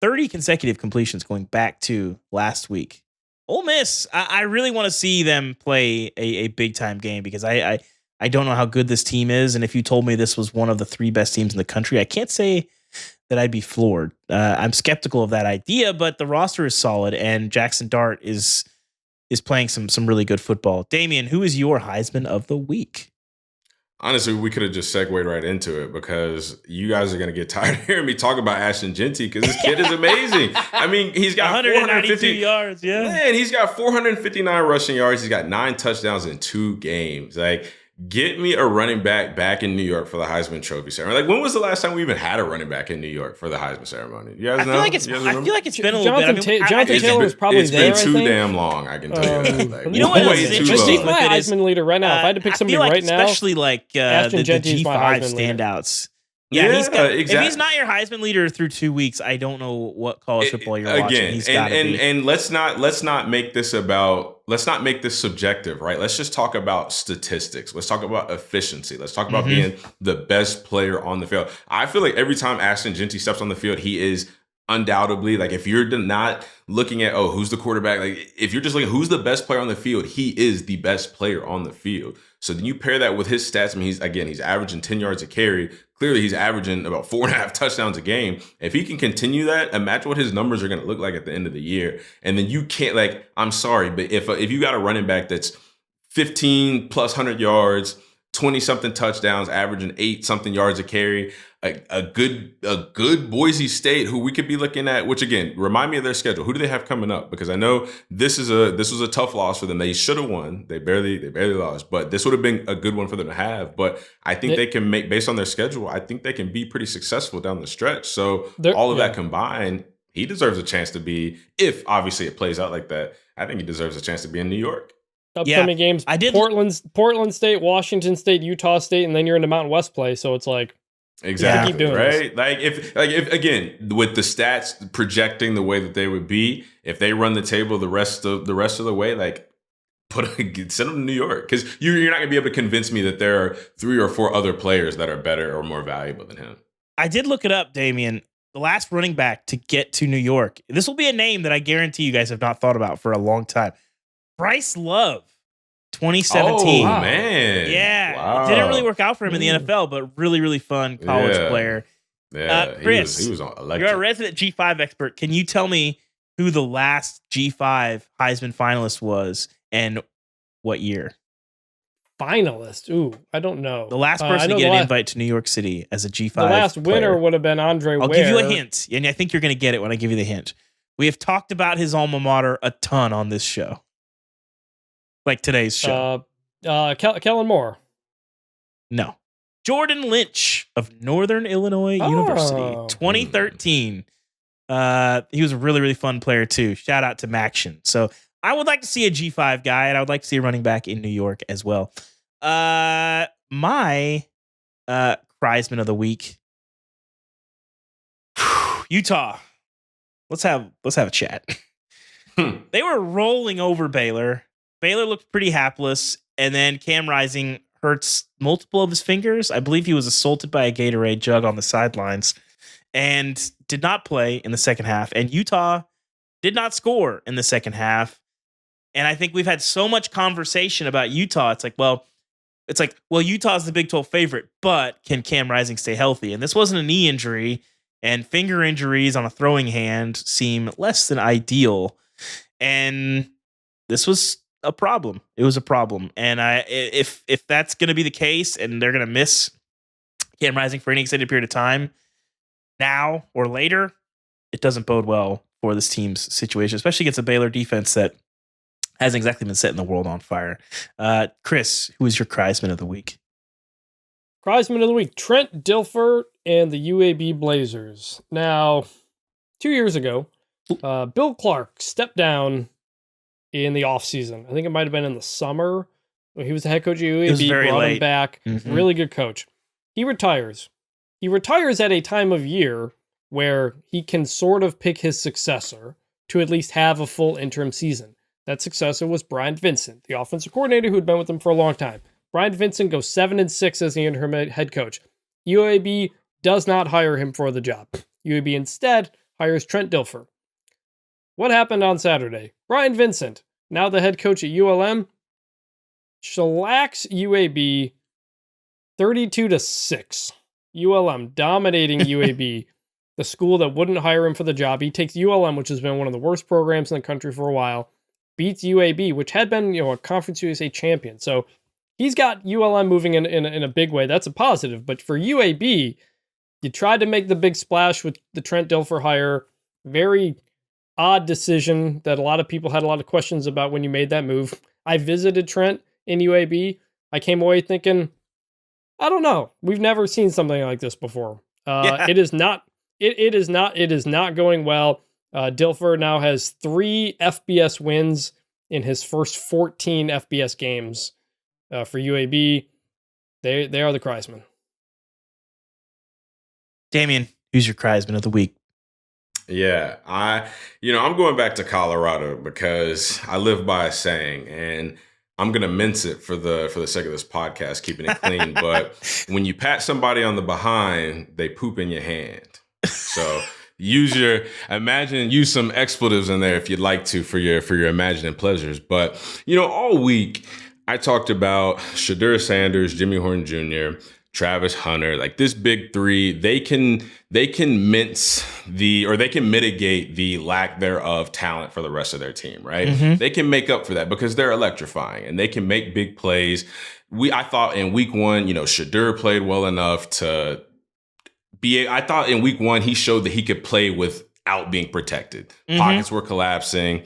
30 consecutive completions going back to last week. Ole Miss, I really want to see them play a big-time game because I don't know how good this team is. And if you told me this was one of the 3 best teams in the country, I can't say that I'd be floored. I'm skeptical of that idea, but the roster is solid, and Jackson Dart is playing some really good football. Damien, who is your Heisman of the week?
Honestly, we could have just segued right into it because you guys are going to get tired of hearing me talk about Ashton Jeanty because this kid is amazing. I mean, he's got
192 yards. Yeah,
man, he's got 459 rushing yards. He's got 9 touchdowns in 2 games. Like, get me a running back in New York for the Heisman Trophy ceremony. Like, when was the last time we even had a running back in New York for the Heisman ceremony? You guys know?
I feel like it's been a little bit.
Jonathan Taylor is probably there.
It's been too damn long. I can tell you that. Like,
you know what?
He's my Heisman leader right now. If I had to pick somebody right now,
especially like the G5 standouts. Yeah, exactly. If he's not your Heisman leader through 2 weeks, I don't know what college football you're watching. He's got to be.
And let's not make this subjective, right? Let's just talk about statistics. Let's talk about efficiency. Let's talk about being the best player on the field. I feel like every time Ashton Jeanty steps on the field, he is undoubtedly, like, if you're not looking at, who's the quarterback? Like, if you're just looking, who's the best player on the field? He is the best player on the field. So then you pair that with his stats. I mean, he's averaging 10 yards a carry. Clearly, he's averaging about 4.5 touchdowns a game. If he can continue that, imagine what his numbers are going to look like at the end of the year. And then you can't, I'm sorry, but if you got a running back that's 15 plus 100 yards, 20-something touchdowns, averaging 8-something yards a carry, a good Boise State who we could be looking at, which again, remind me of their schedule. Who do they have coming up? Because I know this was a tough loss for them. They should have won. They barely lost, but this would have been a good one for them to have. But I think they can make, based on their schedule, I think they can be pretty successful down the stretch. So all of that combined, he deserves a chance to be, if obviously it plays out like that, I think he deserves a chance to be in New York.
Upcoming games, Portland State, Washington State, Utah State, and then you're into Mountain West play. So it's like,
exactly,
keep doing
right? This. Like if again, with the stats projecting the way that they would be, if they run the table the rest of the way, like send them to New York, because you're not gonna be able to convince me that there are 3 or 4 other players that are better or more valuable than him.
I did look it up, Damien. The last running back to get to New York. This will be a name that I guarantee you guys have not thought about for a long time. Bryce Love, 2017.
Oh, man.
Yeah.
Wow.
It didn't really work out for him in the NFL, but really, really fun college player.
Yeah.
Chris,
he was electric.
You're a resident G5 expert. Can you tell me who the last G5 Heisman finalist was and what year?
Finalist? Ooh, I don't know.
The last person to get an invite to New York City as a G5
The last
player.
winner would have been Andre Ware.
I'll give you a hint, and I think you're going to get it when I give you the hint. We have talked about his alma mater a ton on this show. Like today's show.
Kellen Moore.
No. Jordan Lynch of Northern Illinois University, 2013. He was a really, really fun player too. Shout out to Maction. So I would like to see a G5 guy, and I would like to see a running back in New York as well. My Criesman of the week, Utah. Let's have a chat. They were rolling over Baylor. Baylor looked pretty hapless, and then Cam Rising hurts multiple of his fingers. I believe he was assaulted by a Gatorade jug on the sidelines and did not play in the second half. And Utah did not score in the second half. And I think we've had so much conversation about Utah. It's like, well, Utah's the Big 12 favorite, but can Cam Rising stay healthy? And this wasn't a knee injury, and finger injuries on a throwing hand seem less than ideal. And this was a problem. It was a problem. And if that's going to be the case and they're going to miss Cam Rising for any extended period of time, now or later, it doesn't bode well for this team's situation, especially against a Baylor defense that hasn't exactly been setting the world on fire. Chris, who is your Criesman of the week?
Criesman of the week, Trent Dilfer and the UAB Blazers. Now, 2 years ago, Bill Clark stepped down in the offseason. I think it might have been in the summer. He was the head coach of UAB, brought him back. Mm-hmm. Really good coach. He retires. He retires at a time of year where he can sort of pick his successor to at least have a full interim season. That successor was Brian Vincent, the offensive coordinator who had been with him for a long time. Brian Vincent goes 7-6 as the interim head coach. UAB does not hire him for the job. UAB instead hires Trent Dilfer. What happened on Saturday? Brian Vincent, now the head coach at ULM, shellacks UAB 32-6. ULM dominating UAB, the school that wouldn't hire him for the job. He takes ULM, which has been one of the worst programs in the country for a while, beats UAB, which had been a Conference USA champion. So he's got ULM moving in a big way. That's a positive. But for UAB, you tried to make the big splash with the Trent Dilfer hire. Very odd decision that a lot of people had a lot of questions about when you made that move. I visited Trent in UAB. I came away thinking, I don't know. We've never seen something like this before. It is not going well. Dilfer now has 3 FBS wins in his first 14 FBS games for UAB. They are the Criesman.
Damien, who's your Criesman of the week?
Yeah, I'm going back to Colorado because I live by a saying, and I'm going to mince it for the sake of this podcast, keeping it clean. But when you pat somebody on the behind, they poop in your hand. So use some expletives in there if you'd like to for your imagining pleasures. But, all week I talked about Shedeur Sanders, Jimmy Horn Jr., Travis Hunter, like this big three. They can mitigate the lack thereof talent for the rest of their team, right? Mm-hmm. They can make up for that because they're electrifying and they can make big plays. I thought in week one, Shedeur played well enough to I thought in week one, he showed that he could play without being protected. Mm-hmm. Pockets were collapsing.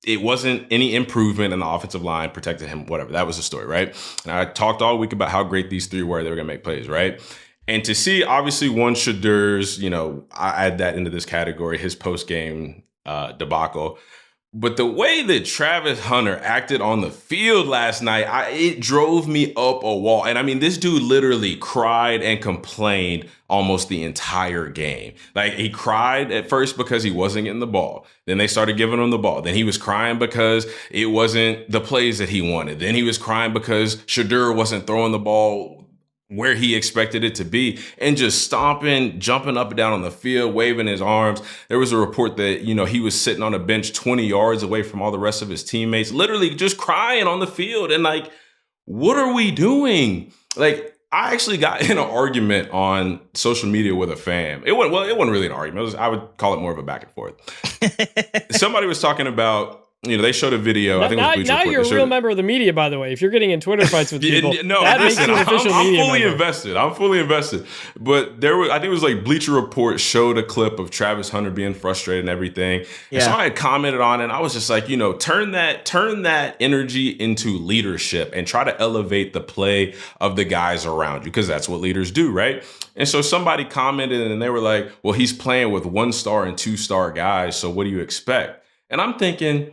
It wasn't any improvement in the offensive line, protected him, whatever. That was the story, right? And I talked all week about how great these three were. They were going to make plays, right? And to see, obviously, one Shedeur's, I add that into this category, his post-game debacle. But the way that Travis Hunter acted on the field last night, it drove me up a wall. And I mean, this dude literally cried and complained almost the entire game. Like, he cried at first because he wasn't getting the ball. Then they started giving him the ball. Then he was crying because it wasn't the plays that he wanted. Then he was crying because Shedeur wasn't throwing the ball where he expected it to be, and just stomping, jumping up and down on the field, waving his arms. There was a report that, he was sitting on a bench 20 yards away from all the rest of his teammates, literally just crying on the field. And like, what are we doing? Like, I actually got in an argument on social media with a fan. It wasn't really an argument. I would call it more of a back and forth. Somebody was talking about they showed a video. I think it was Bleacher
now
Report.
You're a real member of the media, by the way. If you're getting in Twitter fights with people, that makes you an official media
I'm fully
member.
invested. I'm fully invested. But I think it was like Bleacher Report showed a clip of Travis Hunter being frustrated and everything. Yeah. And so I had commented on it. And I was just like, turn that energy into leadership and try to elevate the play of the guys around you, because that's what leaders do, right? And so somebody commented and they were like, well, he's playing with 1-star and 2-star guys, so what do you expect? And I'm thinking,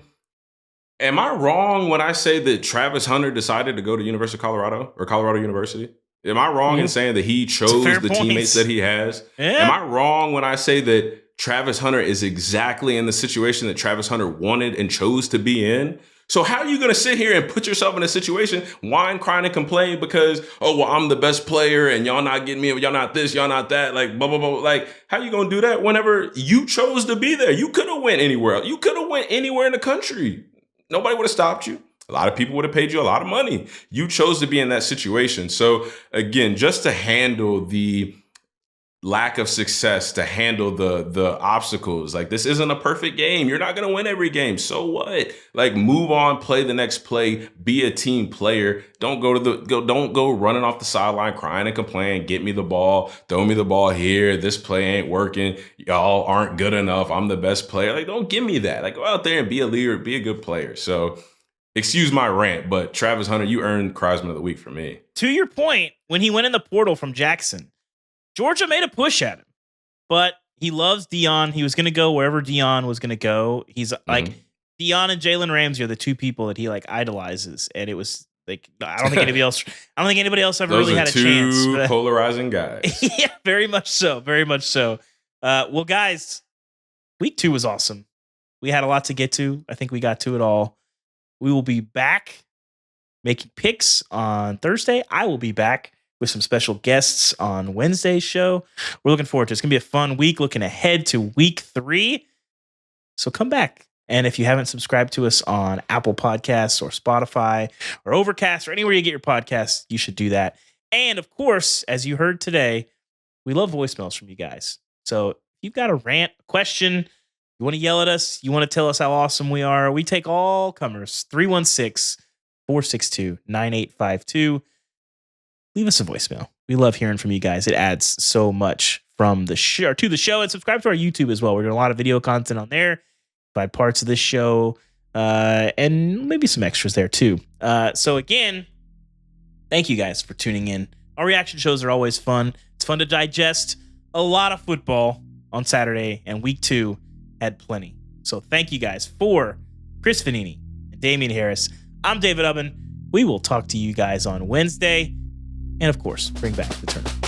am I wrong when I say that Travis Hunter decided to go to University of Colorado or Colorado University? Am I wrong in saying that he chose the teammates that he has? Yeah. Am I wrong when I say that Travis Hunter is exactly in the situation that Travis Hunter wanted and chose to be in? So how are you going to sit here and put yourself in a situation, whine, crying, and complain because, oh, well, I'm the best player and y'all not getting me, y'all not this, y'all not that, like, blah, blah, blah. Like, how you going to do that whenever you chose to be there? You could have went anywhere else. You could have went anywhere in the country. Nobody would have stopped you. A lot of people would have paid you a lot of money. You chose to be in that situation. So again, just to handle the lack of success, to handle the obstacles, like, this isn't a perfect game. You're not going to win every game. So what? Like, move on, play the next play, be a team player. Don't go running off the sideline crying and complaining. Get me the ball, throw me the ball here. This play ain't working. Y'all aren't good enough. I'm the best player. Like, don't give me that. Like, go out there and be a leader, be a good player. So excuse my rant, but Travis Hunter, you earned Criesman of the Week for me.
To your point, when he went in the portal from Jackson, Georgia made a push at him, but he loves Deion. He was going to go wherever Deion was going to go. He's like, Deion and Jalen Ramsey are the two people that he like idolizes. And it was like, I don't think anybody else ever really had a chance.
Those are two polarizing guys.
Yeah, very much so. Very much so. Well, guys, week 2 was awesome. We had a lot to get to. I think we got to it all. We will be back making picks on Thursday. I will be back with some special guests on Wednesday's show. We're looking forward to it. It's going to be a fun week, looking ahead to week 3. So come back. And if you haven't subscribed to us on Apple Podcasts or Spotify or Overcast or anywhere you get your podcasts, you should do that. And of course, as you heard today, we love voicemails from you guys. So if you've got a rant, a question, you want to yell at us, you want to tell us how awesome we are, we take all comers. 316-462-9852. Leave us a voicemail. We love hearing from you guys. It adds so much to the show. And subscribe to our YouTube as well. We're doing a lot of video content on there, by parts of this show, and maybe some extras there too. So again, thank you guys for tuning in. Our reaction shows are always fun. It's fun to digest a lot of football on Saturday, and week 2 had plenty. So thank you guys. For Chris Vanini and Damien Harris, I'm David Ubben. We will talk to you guys on Wednesday. And of course, bring back the tournament.